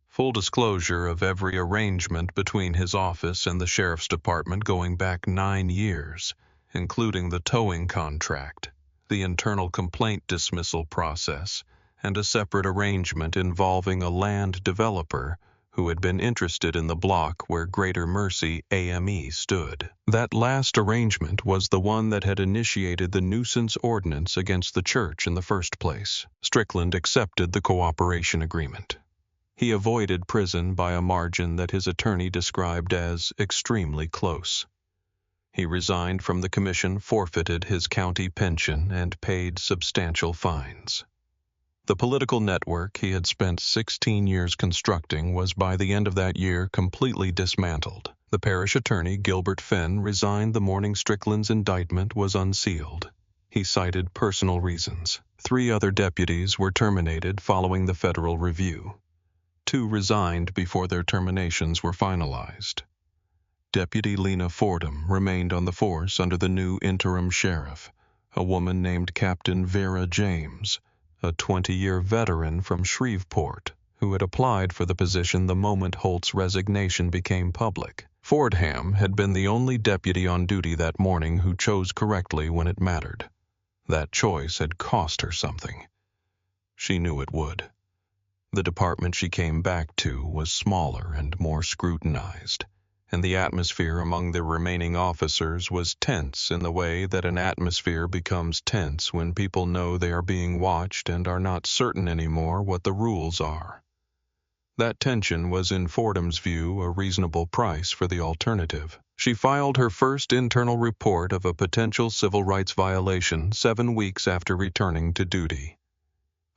Full disclosure of every arrangement between his office and the sheriff's department going back 9 years, including the towing contract, the internal complaint dismissal process, and a separate arrangement involving a land developer who had been interested in the block where Greater Mercy AME stood. That last arrangement was the one that had initiated the nuisance ordinance against the church in the first place. Strickland accepted the cooperation agreement. He avoided prison by a margin that his attorney described as extremely close. He resigned from the commission, forfeited his county pension, and paid substantial fines. The political network he had spent 16 years constructing was by the end of that year completely dismantled. The parish attorney, Gilbert Fenn, resigned the morning Strickland's indictment was unsealed. He cited personal reasons. 3 other deputies were terminated following the federal review. 2 resigned before their terminations were finalized. Deputy Lena Fordham remained on the force under the new interim sheriff, a woman named Captain Vera James, a 20-year veteran from Shreveport, who had applied for the position the moment Holt's resignation became public. Fordham had been the only deputy on duty that morning who chose correctly when it mattered. That choice had cost her something. She knew it would. The department she came back to was smaller and more scrutinized, and the atmosphere among the remaining officers was tense in the way that an atmosphere becomes tense when people know they are being watched and are not certain anymore what the rules are. That tension was, in Fordham's view, a reasonable price for the alternative. She filed her first internal report of a potential civil rights violation 7 weeks after returning to duty.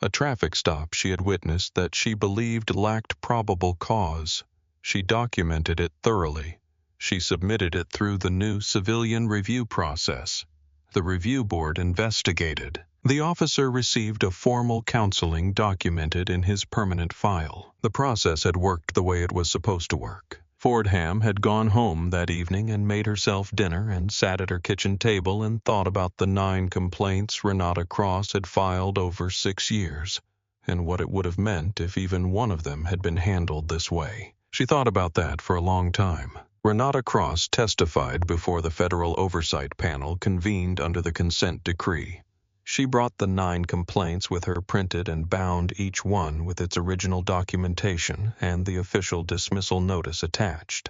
A traffic stop she had witnessed that she believed lacked probable cause. She documented it thoroughly. She submitted it through the new civilian review process. The review board investigated. The officer received a formal counseling documented in his permanent file. The process had worked the way it was supposed to work. Fordham had gone home that evening and made herself dinner and sat at her kitchen table and thought about the 9 complaints Renata Cross had filed over 6 years, and what it would have meant if even one of them had been handled this way. She thought about that for a long time. Renata Cross testified before the Federal Oversight Panel convened under the consent decree. She brought the 9 complaints with her, printed and bound each one with its original documentation and the official dismissal notice attached.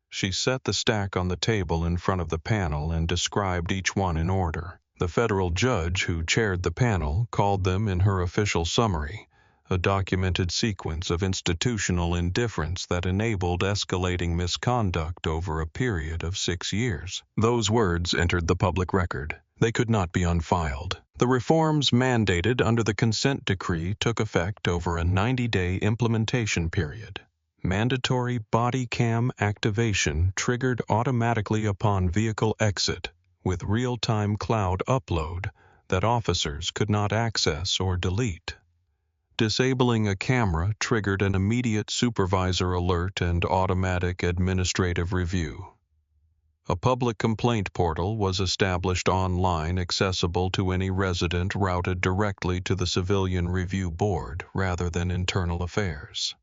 She set the stack on the table in front of the panel and described each one in order. The federal judge who chaired the panel called them in her official summary a documented sequence of institutional indifference that enabled escalating misconduct over a period of 6 years. Those words entered the public record. They could not be unfiled. The reforms mandated under the consent decree took effect over a 90-day implementation period. Mandatory body cam activation triggered automatically upon vehicle exit, with real-time cloud upload that officers could not access or delete. Disabling a camera triggered an immediate supervisor alert and automatic administrative review. A public complaint portal was established online, accessible to any resident, routed directly to the Civilian Review Board rather than Internal Affairs.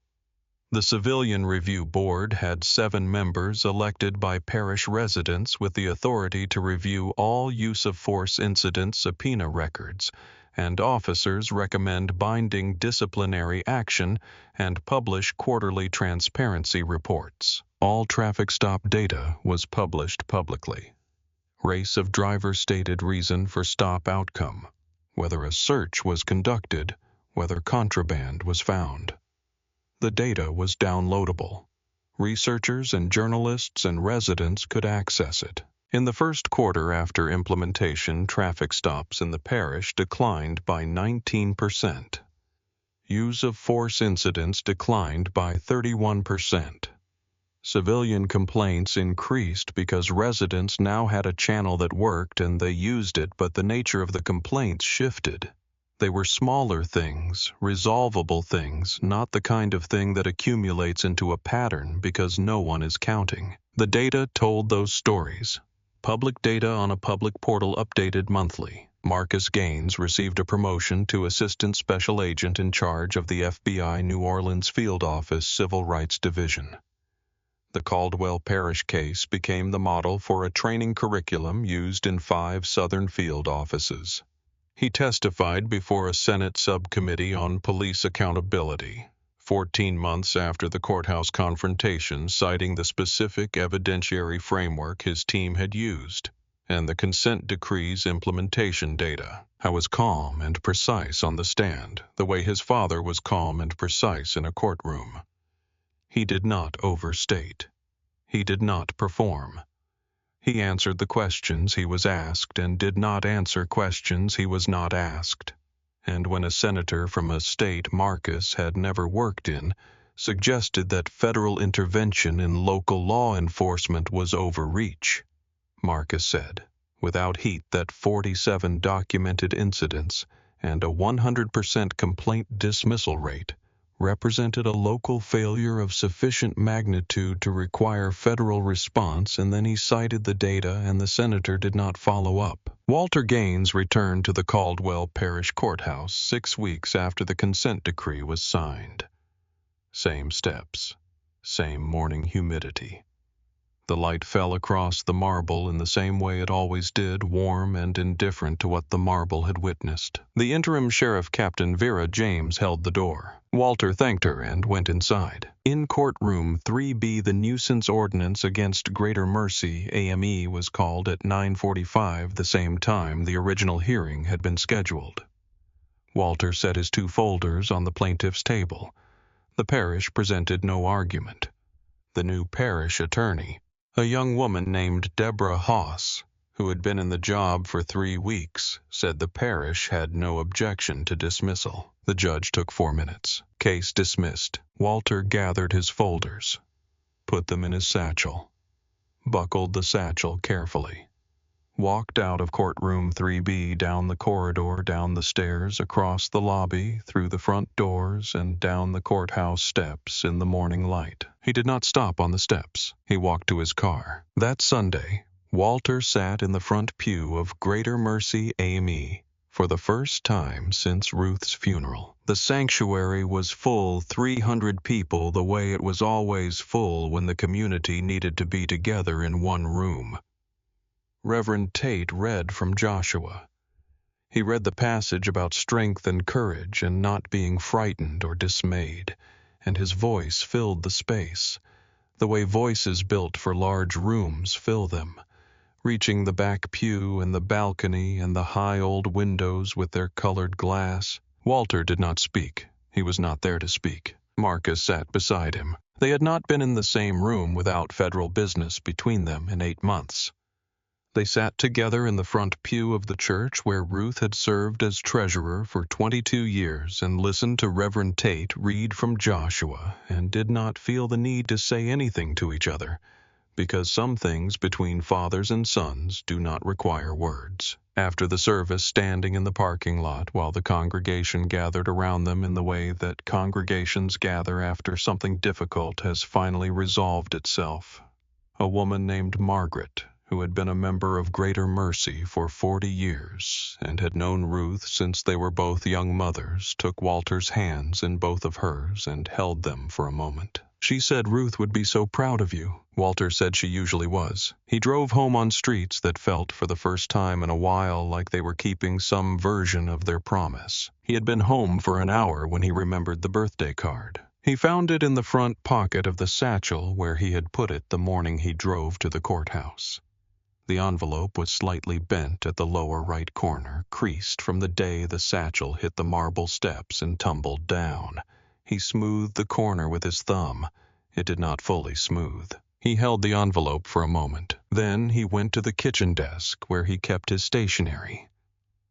The Civilian Review Board had 7 members elected by parish residents with the authority to review all use of force incident subpoena records, and officers recommend binding disciplinary action and publish quarterly transparency reports. All traffic stop data was published publicly. Race of driver stated reason for stop outcome, whether a search was conducted, whether contraband was found. The data was downloadable. Researchers and journalists and residents could access it. In the first quarter after implementation, traffic stops in the parish declined by 19%. Use of force incidents declined by 31%. Civilian complaints increased because residents now had a channel that worked and they used it, but the nature of the complaints shifted. They were smaller things, resolvable things, not the kind of thing that accumulates into a pattern because no one is counting. The data told those stories. Public data on a public portal updated monthly. Marcus Gaines received a promotion to Assistant Special Agent in charge of the FBI New Orleans Field Office Civil Rights Division. The Caldwell Parish case became the model for a training curriculum used in 5 southern field offices. He testified before a Senate subcommittee on police accountability, 14 months after the courthouse confrontation, citing the specific evidentiary framework his team had used and the consent decree's implementation data. I was calm and precise on the stand, the way his father was calm and precise in a courtroom. He did not overstate. He did not perform. He answered the questions he was asked and did not answer questions he was not asked. And when a senator from a state Marcus had never worked in suggested that federal intervention in local law enforcement was overreach, Marcus said, without heat, that 47 documented incidents and a 100% complaint dismissal rate represented a local failure of sufficient magnitude to require federal response, and then he cited the data and the senator did not follow up. Walter Gaines returned to the Caldwell Parish Courthouse 6 weeks after the consent decree was signed. Same steps, same morning humidity. The light fell across the marble in the same way it always did, warm and indifferent to what the marble had witnessed. The interim sheriff, Captain Vera James, held the door. Walter thanked her and went inside. In courtroom 3B, the nuisance ordinance against Greater Mercy, AME, was called at 9:45, the same time the original hearing had been scheduled. Walter set his 2 folders on the plaintiff's table. The parish presented no argument. The new parish attorney, a young woman named Deborah Haas, who had been in the job for 3 weeks, said the parish had no objection to dismissal. The judge took 4 minutes. Case dismissed. Walter gathered his folders, put them in his satchel, buckled the satchel carefully, walked out of courtroom 3B, down the corridor, down the stairs, across the lobby, through the front doors, and down the courthouse steps in the morning light. He did not stop on the steps. He walked to his car. That Sunday, Walter sat in the front pew of Greater Mercy AME for the first time since Ruth's funeral. The sanctuary was full, 300 people, the way it was always full when the community needed to be together in one room. Reverend Tate read from Joshua. He read the passage about strength and courage and not being frightened or dismayed, and his voice filled the space, the way voices built for large rooms fill them, reaching the back pew and the balcony and the high old windows with their colored glass. Walter did not speak. He was not there to speak. Marcus sat beside him. They had not been in the same room without federal business between them in 8 months. They sat together in the front pew of the church where Ruth had served as treasurer for 22 years and listened to Reverend Tate read from Joshua and did not feel the need to say anything to each other, because some things between fathers and sons do not require words. After the service, standing in the parking lot while the congregation gathered around them in the way that congregations gather after something difficult has finally resolved itself, a woman named Margaret, who had been a member of Greater Mercy for 40 years and had known Ruth since they were both young mothers, took Walter's hands in both of hers and held them for a moment. "She said Ruth would be so proud of you," Walter said she usually was. He drove home on streets that felt for the first time in a while like they were keeping some version of their promise. He had been home for an hour when he remembered the birthday card. He found it in the front pocket of the satchel where he had put it the morning he drove to the courthouse. The envelope was slightly bent at the lower right corner, creased from the day the satchel hit the marble steps and tumbled down. He smoothed the corner with his thumb. It did not fully smooth. He held the envelope for a moment. Then he went to the kitchen desk where he kept his stationery,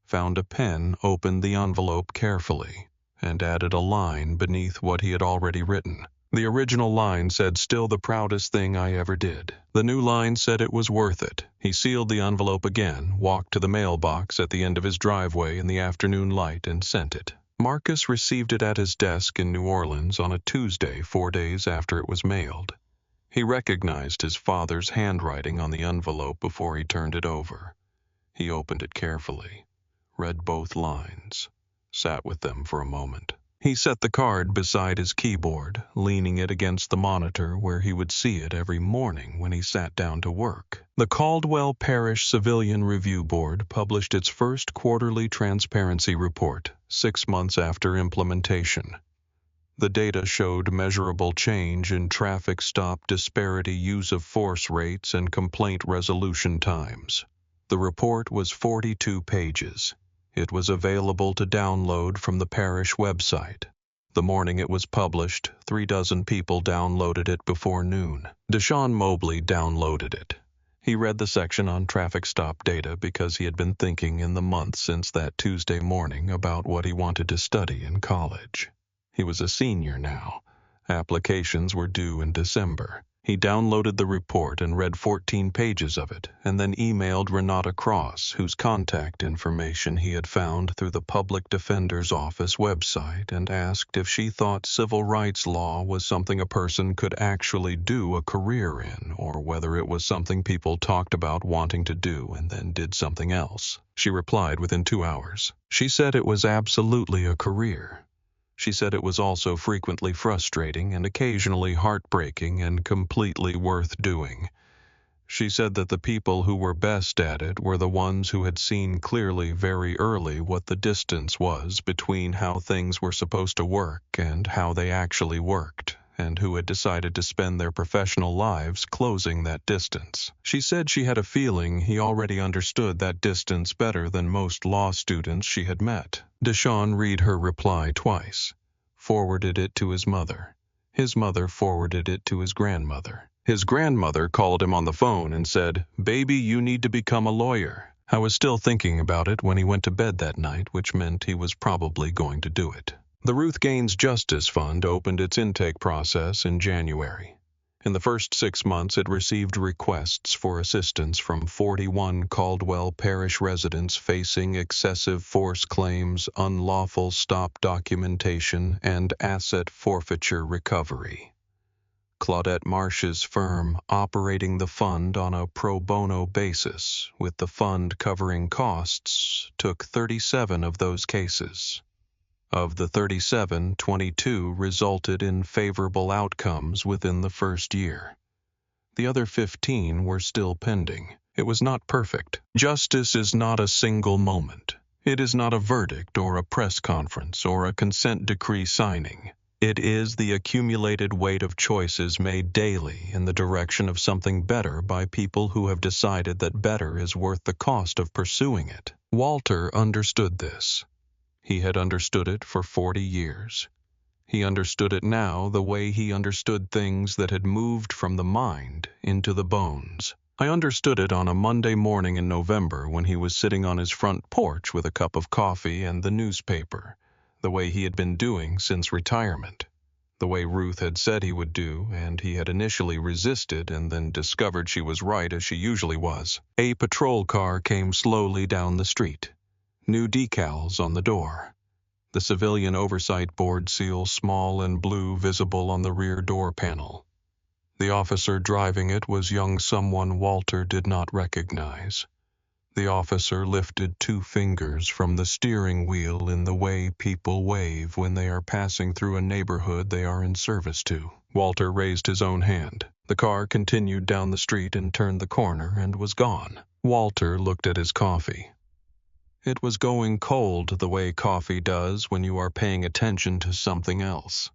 found a pen, opened the envelope carefully, and added a line beneath what he had already written. The original line said, "Still the proudest thing I ever did." The new line said it was worth it. He sealed the envelope again, walked to the mailbox at the end of his driveway in the afternoon light, and sent it. Marcus received it at his desk in New Orleans on a Tuesday 4 days after it was mailed. He recognized his father's handwriting on the envelope before he turned it over. He opened it carefully, read both lines, sat with them for a moment. He set the card beside his keyboard, leaning it against the monitor where he would see it every morning when he sat down to work. The Caldwell Parish Civilian Review Board published its first quarterly transparency report 6 months after implementation. The data showed measurable change in traffic stop disparity, use of force rates, and complaint resolution times. The report was 42 pages. It was available to download from the parish website. The morning it was published, 36 people downloaded it before noon. Deshaun Mobley downloaded it. He read the section on traffic stop data because he had been thinking in the months since that Tuesday morning about what he wanted to study in college. He was a senior now. Applications were due in December. He downloaded the report and read 14 pages of it, and then emailed Renata Cross, whose contact information he had found through the Public Defender's Office website, and asked if she thought civil rights law was something a person could actually do a career in, or whether it was something people talked about wanting to do and then did something else. She replied within 2 hours. She said it was absolutely a career. She said it was also frequently frustrating and occasionally heartbreaking and completely worth doing. She said that the people who were best at it were the ones who had seen clearly very early what the distance was between how things were supposed to work and how they actually worked, and who had decided to spend their professional lives closing that distance. She said she had a feeling he already understood that distance better than most law students she had met. Deshaun read her reply twice, forwarded it to his mother. His mother forwarded it to his grandmother. His grandmother called him on the phone and said, "Baby, you need to become a lawyer." I was still thinking about it when he went to bed that night, which meant he was probably going to do it. The Ruth Gaines Justice Fund opened its intake process in January. In the first 6 months, it received requests for assistance from 41 Caldwell Parish residents facing excessive force claims, unlawful stop documentation, and asset forfeiture recovery. Claudette Marsh's firm, operating the fund on a pro bono basis, with the fund covering costs, took 37 of those cases. Of the 37, 22 resulted in favorable outcomes within the first year. The other 15 were still pending. It was not perfect. Justice is not a single moment. It is not a verdict or a press conference or a consent decree signing. It is the accumulated weight of choices made daily in the direction of something better by people who have decided that better is worth the cost of pursuing it. Walter understood this. He had understood it for 40 years. He understood it now the way he understood things that had moved from the mind into the bones. I understood it on a Monday morning in November when he was sitting on his front porch with a cup of coffee and the newspaper, the way he had been doing since retirement, the way Ruth had said he would do, and he had initially resisted and then discovered she was right, as she usually was. A patrol car came slowly down the street. New decals on the door. The Civilian Oversight Board seal, small and blue, visible on the rear door panel. The officer driving it was young someone Walter did not recognize. The officer lifted 2 fingers from the steering wheel in the way people wave when they are passing through a neighborhood they are in service to. Walter raised his own hand. The car continued down the street and turned the corner and was gone. Walter looked at his coffee. It was going cold the way coffee does when you are paying attention to something else.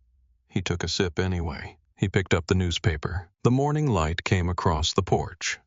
He took a sip anyway. He picked up the newspaper. The morning light came across the porch.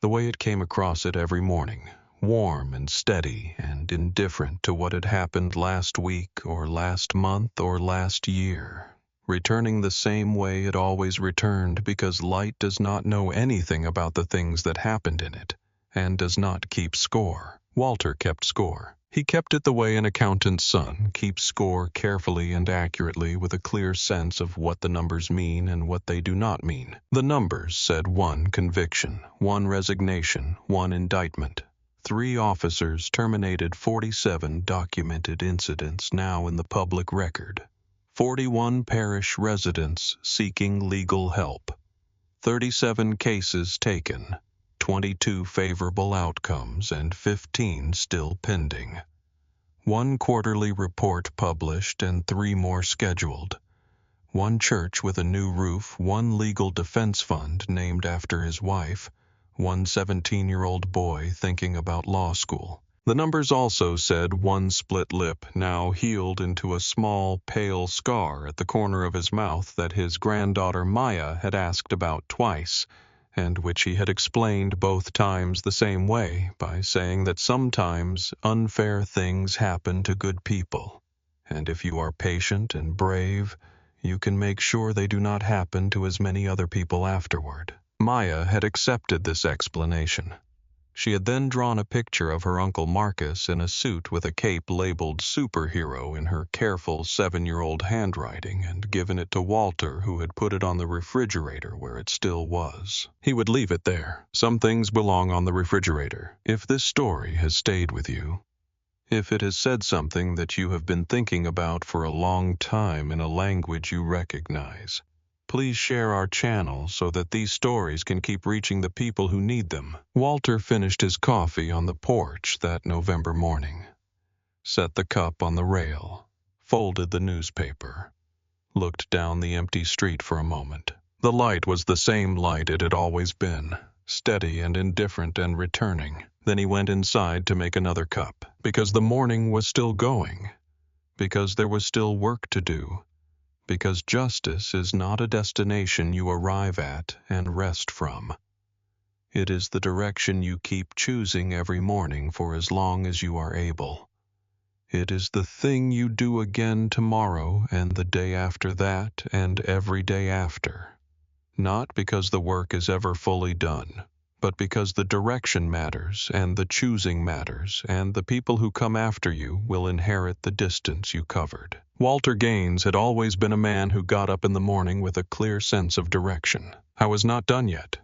The way it came across it every morning, warm and steady and indifferent to what had happened last week or last month or last year, returning the same way it always returned because light does not know anything about the things that happened in it and does not keep score. Walter kept score. He kept it the way an accountant's son keeps score carefully and accurately with a clear sense of what the numbers mean and what they do not mean. The numbers said 1 conviction, 1 resignation, 1 indictment. 3 officers terminated 47 documented incidents now in the public record. 41 parish residents seeking legal help. 37 cases taken. 22 favorable outcomes and 15 still pending. 1 quarterly report published and 3 more scheduled. 1 church with a new roof, 1 legal defense fund named after his wife, 1 17-year-old boy thinking about law school. The numbers also said 1 split lip, now healed into a small, pale scar at the corner of his mouth that his granddaughter Maya had asked about twice, and which he had explained both times the same way by saying that sometimes unfair things happen to good people, and if you are patient and brave, you can make sure they do not happen to as many other people afterward. Maya had accepted this explanation. She had then drawn a picture of her Uncle Marcus in a suit with a cape labeled superhero in her careful 7-year-old handwriting and given it to Walter, who had put it on the refrigerator where it still was. He would leave it there. Some things belong on the refrigerator. If this story has stayed with you, if it has said something that you have been thinking about for a long time in a language you recognize, please share our channel so that these stories can keep reaching the people who need them. Walter finished his coffee on the porch that November morning, set the cup on the rail, folded the newspaper, looked down the empty street for a moment. The light was the same light it had always been, steady and indifferent and returning. Then he went inside to make another cup, because the morning was still going, because there was still work to do, because justice is not a destination you arrive at and rest from. It is the direction you keep choosing every morning for as long as you are able. It is the thing you do again tomorrow and the day after that and every day after. Not because the work is ever fully done, but because the direction matters and the choosing matters, and the people who come after you will inherit the distance you covered. Walter Gaines had always been a man who got up in the morning with a clear sense of direction. I was not done yet.